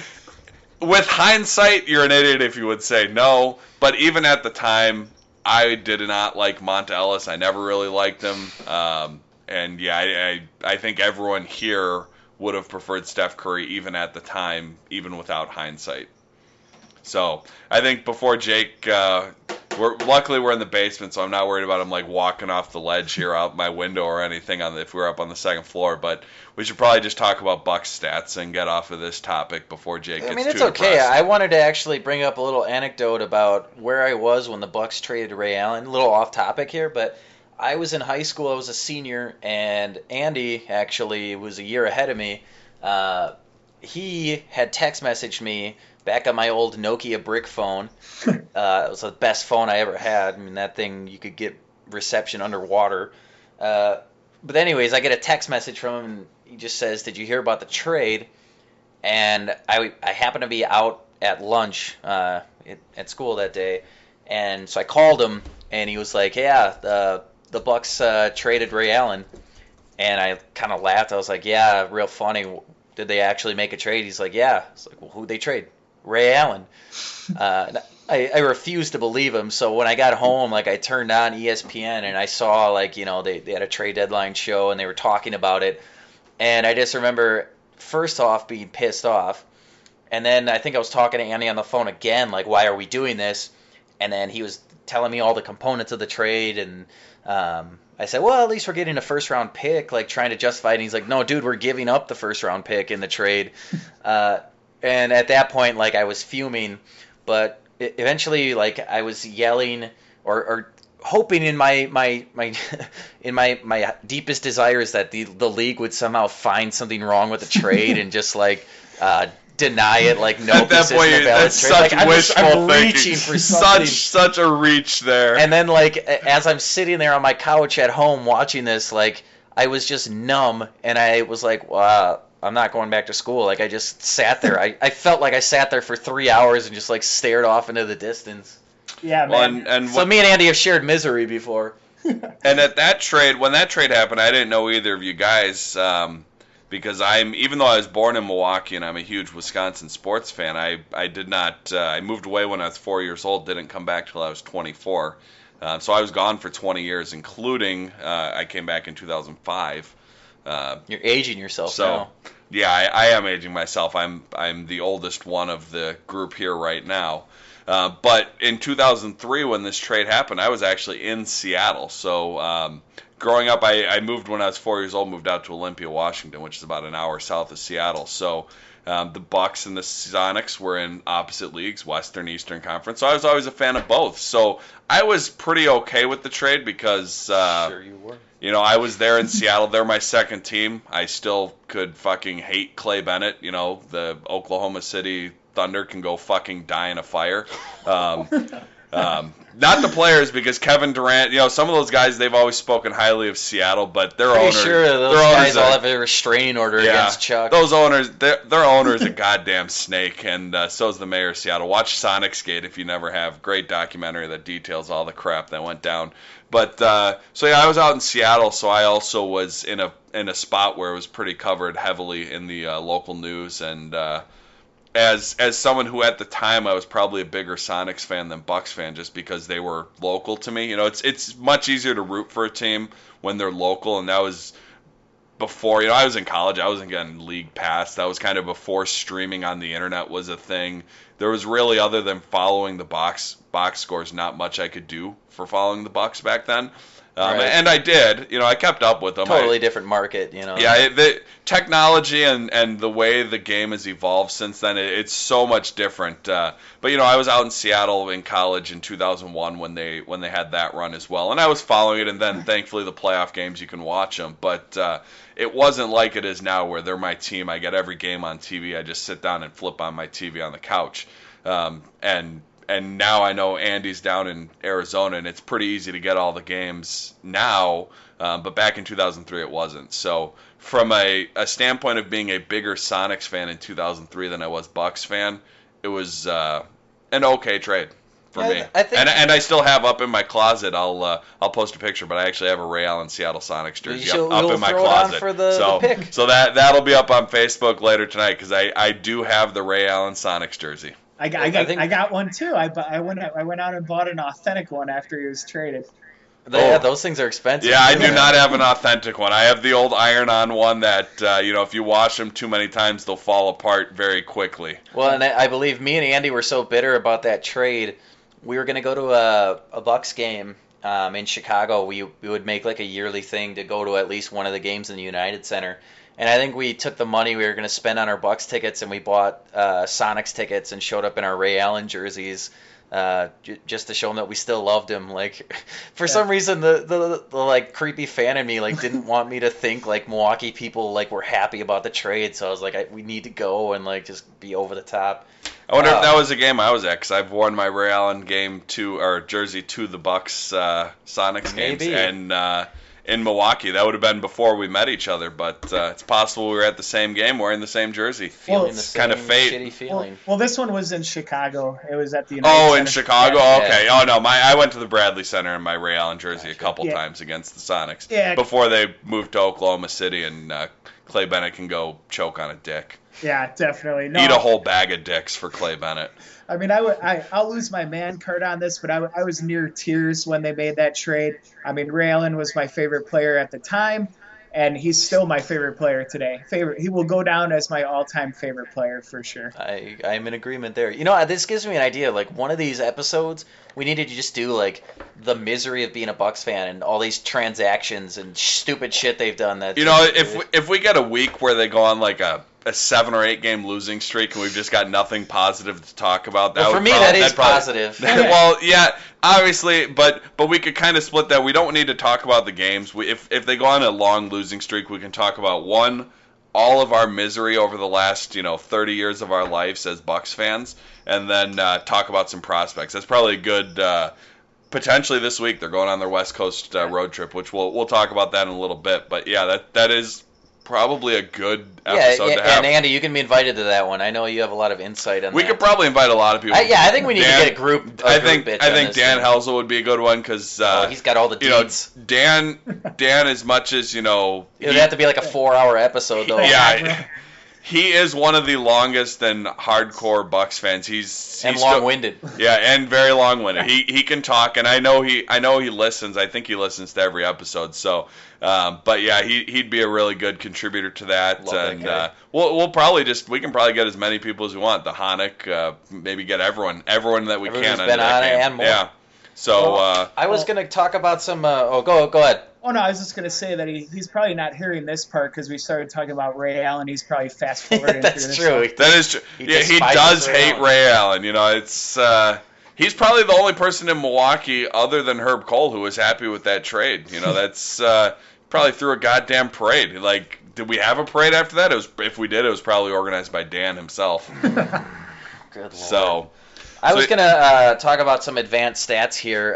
with hindsight, you're an idiot if you would say no. But even at the time, I did not like Monta Ellis. I never really liked him. And yeah, I think everyone here would have preferred Steph Curry even at the time, even without hindsight. So I think before Jake, luckily we're in the basement, so I'm not worried about him like walking off the ledge here out my window or anything if we're up on the second floor. But we should probably just talk about Bucks stats and get off of this topic before Jake gets too it's okay. depressed. I wanted to actually bring up a little anecdote about where I was when the Bucks traded Ray Allen. A little off topic here, but I was in high school. I was a senior, and Andy actually was a year ahead of me. He had text messaged me back on my old Nokia brick phone. It was the best phone I ever had. I mean, that thing, you could get reception underwater. But anyways, I get a text message from him, and he just says, "Did you hear about the trade?" And I happened to be out at lunch at school that day, and so I called him, and he was like, "Yeah, the Bucks traded Ray Allen." And I kind of laughed. I was like, "Yeah, real funny. Did they actually make a trade?" He's like, "Yeah." It's like, "Well, who'd they trade?" Ray Allen. I refused to believe him. So when I got home, like I turned on ESPN and I saw they had a trade deadline show and they were talking about it. And I just remember first off being pissed off. And then I think I was talking to Andy on the phone again, like, why are we doing this? And then he was telling me all the components of the trade. And I said, well, at least we're getting a first round pick, like trying to justify it. And he's like, no, dude, we're giving up the first round pick in the trade. And at that point, like, I was fuming, but eventually, like, I was yelling or hoping in my in my deepest desires that the league would somehow find something wrong with the trade and just like deny it, like, no, at that point, that's such like, wishful I'm thinking. reaching for something. Such a reach there. And then, like, as I'm sitting there on my couch at home watching this, like, I was just numb, and I was like, wow. I'm not going back to school. Like, I just sat there. I felt like I sat there for 3 hours and just, like, stared off into the distance. Yeah, man. So me and Andy have shared misery before. And at that trade, when that trade happened, I didn't know either of you guys because even though I was born in Milwaukee and I'm a huge Wisconsin sports fan, I did not. I moved away when I was 4 years old. Didn't come back till I was 24. So I was gone for 20 years, including I came back in 2005. You're aging yourself So, now. yeah, I am aging myself. I'm the oldest one of the group here right now. But in 2003, when this trade happened, I was actually in Seattle. So growing up, I moved when I was 4 years old, moved out to Olympia, Washington, which is about an hour south of Seattle. So the Bucks and the Sonics were in opposite leagues, Western, Eastern Conference. So I was always a fan of both. So I was pretty okay with the trade because sure you were. You know, I was there in Seattle. They're my second team. I still could fucking hate Clay Bennett. You know, the Oklahoma City Thunder can go fucking die in a fire. Not the players, because Kevin Durant, you know, some of those guys, they've always spoken highly of Seattle, but their Pretty owner, sure those their guys owners all have a restraining order against Chuck. Those owners, their owner is a goddamn snake, and so is the mayor of Seattle. Watch Sonics Gate if you never have. Great documentary that details all the crap that went down. But so yeah, I was out in Seattle, so I also was in a spot where it was pretty covered heavily in the local news, and as someone who at the time I was probably a bigger Sonics fan than Bucks fan, just because they were local to me. You know, it's much easier to root for a team when they're local, and that was before, I was in college. I wasn't getting league pass. That was kind of before streaming on the internet was a thing. There was really, other than following the box scores, not much I could do for following the Bucks back then. Right. And I did. I kept up with them. Totally different market, Yeah, the technology and the way the game has evolved since then, it's so much different. But I was out in Seattle in college in 2001 when they had that run as well, and I was following it. And then thankfully the playoff games, you can watch them. But it wasn't like it is now, where they're my team. I get every game on TV. I just sit down and flip on my TV on the couch. And now I know Andy's down in Arizona, and it's pretty easy to get all the games now. But back in 2003, it wasn't. So from a standpoint of being a bigger Sonics fan in 2003 than I was Bucks fan, it was an okay trade for me. And I still have up in my closet. I'll post a picture, but I actually have a Ray Allen Seattle Sonics jersey up in my closet. For the pick. So that'll be up on Facebook later tonight, because I do have the Ray Allen Sonics jersey. I got one too. I went out and bought an authentic one after he was traded. Yeah, those things are expensive. Yeah, I do not have an authentic one. I have the old iron-on one that, if you wash them too many times, they'll fall apart very quickly. Well, and I believe me and Andy were so bitter about that trade. We were going to go to a Bucks game in Chicago. We would make like a yearly thing to go to at least one of the games in the United Center. And I think we took the money we were going to spend on our Bucks tickets, and we bought Sonics tickets and showed up in our Ray Allen jerseys just to show them that we still loved him. Like, for some reason, the like creepy fan in me didn't want me to think like Milwaukee people were happy about the trade. So I was like, we need to go and just be over the top. I wonder if that was a game I was at, because I've worn my Ray Allen jersey to the Bucks Sonics games. Maybe. And in Milwaukee, that would have been before we met each other, but it's possible we were at the same game wearing the same jersey. Feeling the same kind of fate. Shitty feeling. Well, this one was in Chicago. It was at the United Center. In Chicago? Yeah. Okay. Yeah. Oh, no, I went to the Bradley Center in my Ray Allen jersey a couple times against the Sonics before they moved to Oklahoma City, and Clay Bennett can go choke on a dick. Yeah, definitely. No. Eat a whole bag of dicks for Clay Bennett. I mean, I'll lose my man card on this, but I was near tears when they made that trade. I mean, Ray Allen was my favorite player at the time, and he's still my favorite player today. He will go down as my all-time favorite player for sure. I'm in agreement there. This gives me an idea. One of these episodes, we needed to just do the misery of being a Bucks fan and all these transactions and stupid shit they've done. That if we get a week where they go on a 7 or 8 game losing streak and we've just got nothing positive to talk about. That is positive. Well, yeah, obviously, but we could kind of split that. We don't need to talk about the games. If they go on a long losing streak, we can talk about all of our misery over the last 30 years of our lives as Bucks fans, and then talk about some prospects. That's probably a good. Potentially this week they're going on their West Coast road trip, which we'll talk about that in a little bit. But yeah, that is probably a good episode to have. And Andy, you can be invited to that one. I know you have a lot of insight on that. We could probably invite a lot of people. I think we need to get a group. I think Dan Helsel would be a good one, because he's got all the deeds. Dan, as much as it would have to be like a 4-hour episode though. Yeah. He is one of the longest and hardcore Bucks fans. He's long-winded. And very long-winded. He can talk, and I know he listens. I think he listens to every episode. So, but yeah, he'd be a really good contributor to that. Love that guy. We can probably get as many people as we want. The Hanukkah, maybe get everyone that we can been on it and more. Yeah. So I was gonna talk about some. Go ahead. Oh no, I was just gonna say that he's probably not hearing this part because we started talking about Ray Allen. He's probably fast forwarding. That's true. That is true. He does hate Ray Allen. It's he's probably the only person in Milwaukee other than Herb Cole who was happy with that trade. That's probably threw a goddamn parade. Did we have a parade after that? If we did, it was probably organized by Dan himself. Good Lord. So. I was going to talk about some advanced stats here,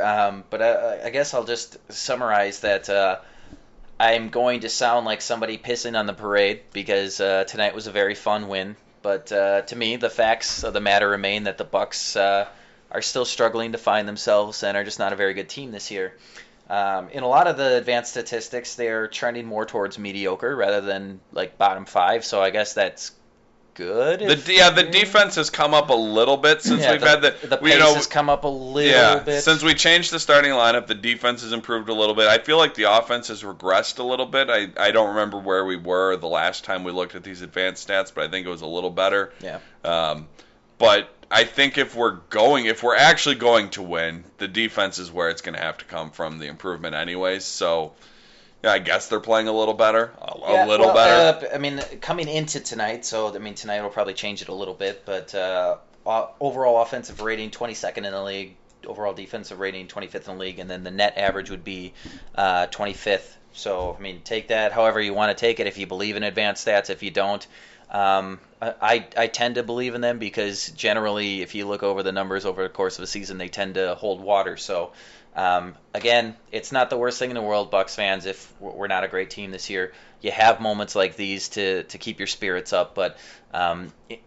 but I guess I'll just summarize that I'm going to sound like somebody pissing on the parade because tonight was a very fun win. But to me, the facts of the matter remain that the Bucks are still struggling to find themselves and are just not a very good team this year. In a lot of the advanced statistics, they're trending more towards mediocre rather than bottom 5. So I guess that's good. The defense has come up a little bit since we've had the pace has come up a little bit. Since we changed the starting lineup, the defense has improved a little bit. I feel like the offense has regressed a little bit. I don't remember where we were the last time we looked at these advanced stats, but I think it was a little better. Yeah. But I think if we're actually going to win, the defense is where it's going to have to come from, the improvement anyways. So yeah, I guess they're playing a little better. A little better. I mean, coming into tonight, so I mean, tonight will probably change it a little bit, but overall offensive rating 22nd in the league, overall defensive rating 25th in the league, and then the net average would be 25th. So, I mean, take that however you want to take it. If you believe in advanced stats, if you don't, I tend to believe in them because generally, if you look over the numbers over the course of a season, they tend to hold water. So, again, it's not the worst thing in the world, Bucks fans, if we're not a great team this year. You have moments like these to keep your spirits up, but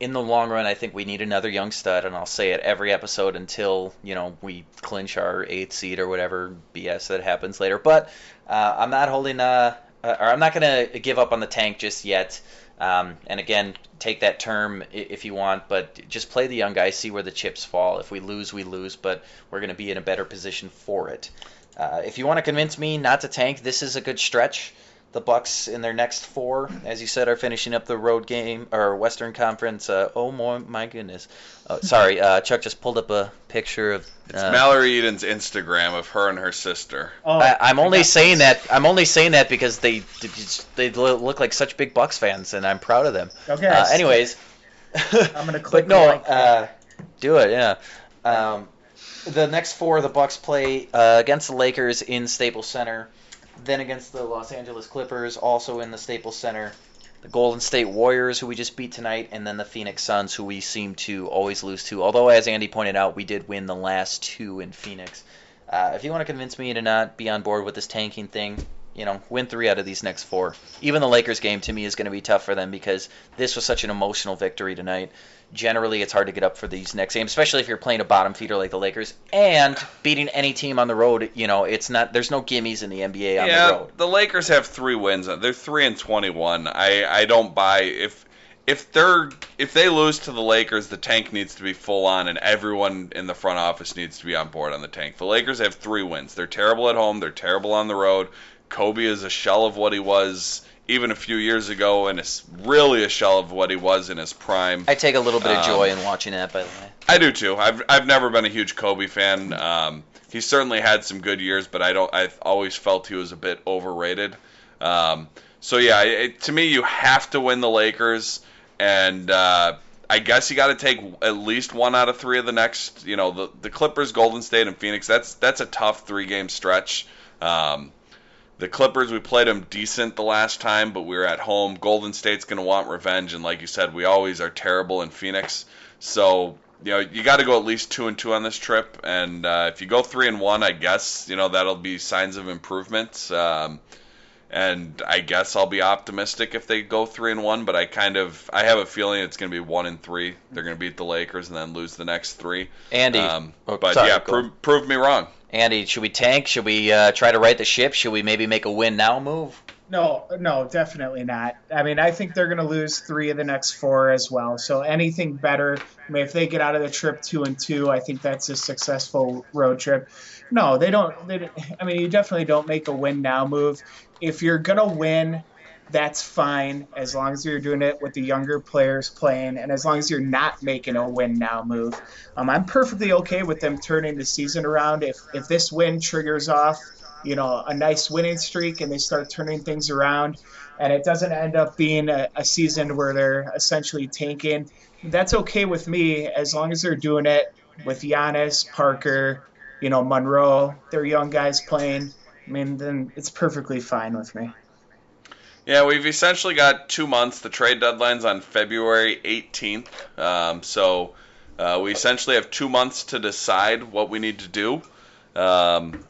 in the long run, I think we need another young stud, and I'll say it every episode until we clinch our 8th seed or whatever BS that happens later. But I'm not I'm not going to give up on the tank just yet. And again, take that term if you want, but just play the young guys, see where the chips fall. If we lose, we lose, but we're going to be in a better position for it. If you want to convince me not to tank, this is a good stretch. The Bucks in their next 4, as you said, are finishing up the road game or Western Conference. Oh my goodness! Sorry, Chuck just pulled up a picture of. It's Mallory Eden's Instagram of her and her sister. Oh, I'm only saying that. I'm only saying that because they look like such big Bucks fans, and I'm proud of them. Okay. Anyways, I'm gonna click. Do it. Yeah. The next 4, the Bucks play against the Lakers in Staples Center. Then against the Los Angeles Clippers, also in the Staples Center, the Golden State Warriors, who we just beat tonight, and then the Phoenix Suns, who we seem to always lose to. Although, as Andy pointed out, we did win the last 2 in Phoenix. If you want to convince me to not be on board with this tanking thing, win 3 out of these next 4. Even the Lakers game, to me, is going to be tough for them because this was such an emotional victory tonight. Generally, it's hard to get up for these next games, especially if you're playing a bottom feeder like the Lakers and beating any team on the road. It's not. There's no gimmies in the NBA on the road. The Lakers have 3 wins. They're 3-21. I don't buy if they lose to the Lakers, the tank needs to be full on, and everyone in the front office needs to be on board on the tank. The Lakers have 3 wins. They're terrible at home. They're terrible on the road. Kobe is a shell of what he was even a few years ago, and it's really a shell of what he was in his prime. I take a little bit of joy in watching that, by the way. I do too. I've never been a huge Kobe fan. He certainly had some good years, but I've always felt he was a bit overrated. So yeah, to me, you have to win the Lakers, and I guess you got to take at least 1 out of 3 of the next. The Clippers, Golden State, and Phoenix. That's a tough 3-game stretch. The Clippers, we played them decent the last time, but we were at home. Golden State's going to want revenge, and like you said, we always are terrible in Phoenix. So, you got to go at least 2-2 on this trip, and if you go 3-1, I guess, that'll be signs of improvement. And I guess I'll be optimistic if they go 3-1, but I have a feeling it's going to be 1-3. They're going to beat the Lakers and then lose the next 3. Andy, prove me wrong. Andy, should we tank? Should we try to right the ship? Should we maybe make a win now move? No, definitely not. I mean, I think they're going to lose 3 of the next 4 as well. So anything better. I mean, if they get out of the trip 2-2, I think that's a successful road trip. No, they don't. I mean, you definitely don't make a win now move. If you're going to win, that's fine as long as you're doing it with the younger players playing and as long as you're not making a win now move. I'm perfectly okay with them turning the season around. If this win triggers off, a nice winning streak and they start turning things around and it doesn't end up being a season where they're essentially tanking, that's okay with me as long as they're doing it with Giannis, Parker, Monroe, they're young guys playing. I mean, then it's perfectly fine with me. Yeah, we've essentially got 2 months. The trade deadline's on February 18th. So we essentially have 2 months to decide what we need to do. I'm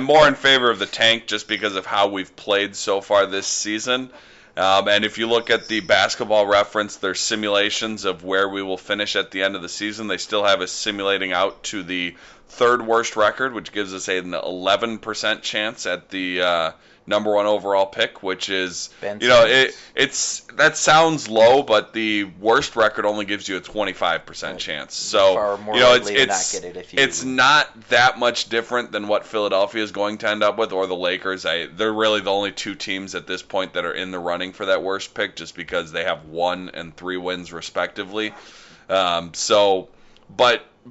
more in favor of the tank just because of how we've played so far this season. And if you look at the Basketball Reference, there's simulations of where we will finish at the end of the season. They still have us simulating out to the third worst record, which gives us an 11% chance at the number one overall pick, which is, it's that sounds low, but the worst record only gives you a 25% chance. So, far more likely to not get it if you... it's not that much different than what Philadelphia is going to end up with, or the Lakers. They're really the only two teams at this point that are in the running for that worst pick, just because they have 1 and 3 wins respectively.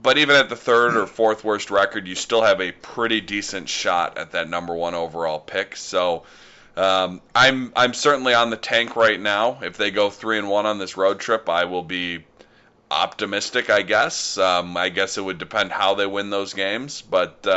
But even at the third or fourth worst record, you still have a pretty decent shot at that number one overall pick. So I'm certainly on the tank right now. If they go 3-1 on this road trip, I will be optimistic, I guess. I guess it would depend how they win those games, but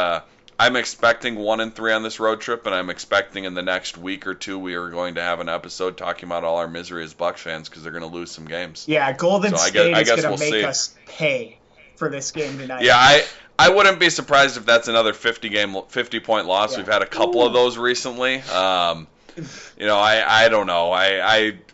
I'm expecting 1-3 on this road trip, and I'm expecting in the next week or two we are going to have an episode talking about all our misery as Bucks fans because they're going to lose some games. Yeah, Golden State is going to make us pay for this game tonight. Yeah, I wouldn't be surprised if that's another 50-point loss. Yeah. We've had a couple of those recently. I don't know.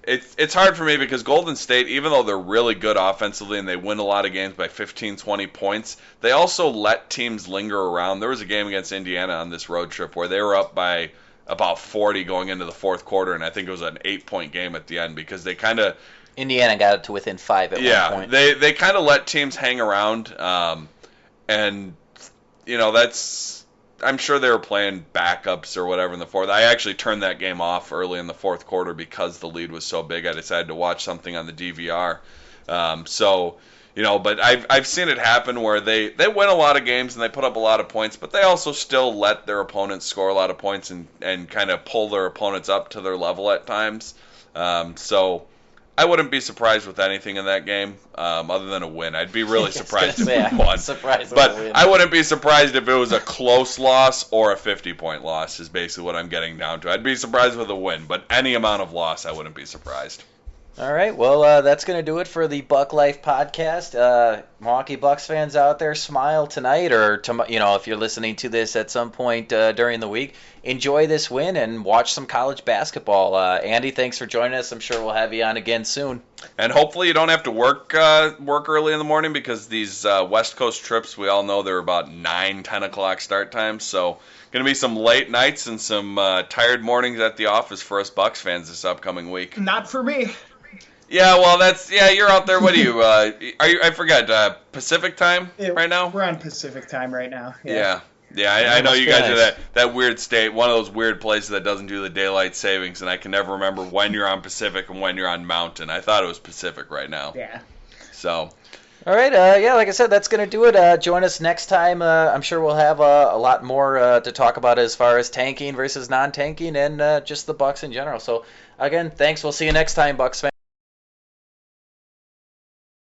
It's hard for me because Golden State, even though they're really good offensively and they win a lot of games by 15, 20 points, they also let teams linger around. There was a game against Indiana on this road trip where they were up by about 40 going into the fourth quarter, and I think it was an 8-point game at the end because they kind of... Indiana got it to within 5 at one point. Yeah, they kind of let teams hang around, and that's... I'm sure they were playing backups or whatever in the fourth. I actually turned that game off early in the fourth quarter because the lead was so big. I decided to watch something on the DVR. But I've seen it happen where they win a lot of games and they put up a lot of points, but they also still let their opponents score a lot of points and kind of pull their opponents up to their level at times. So I wouldn't be surprised with anything in that game other than a win. I'd be really surprised if we won. But I wouldn't be surprised if it was a close loss or a 50-point loss is basically what I'm getting down to. I'd be surprised with a win, but any amount of loss, I wouldn't be surprised. All right, well, that's going to do it for the Buck Life podcast. Milwaukee Bucks fans out there, smile tonight, or if you're listening to this at some point during the week, enjoy this win and watch some college basketball. Andy, thanks for joining us. I'm sure we'll have you on again soon. And hopefully you don't have to work early in the morning because these West Coast trips, we all know they're about 9, 10 o'clock start times, so going to be some late nights and some tired mornings at the office for us Bucks fans this upcoming week. Not for me. Yeah, well, you're out there. What are you? I forgot. Pacific time right now? We're on Pacific time right now. Yeah. I know you guys are that weird state, one of those weird places that doesn't do the daylight savings, and I can never remember when you're on Pacific and when you're on Mountain. I thought it was Pacific right now. Yeah. So. All right, like I said, that's going to do it. Join us next time. I'm sure we'll have a lot more to talk about as far as tanking versus non-tanking and just the Bucks in general. So, again, thanks. We'll see you next time, Bucks fans.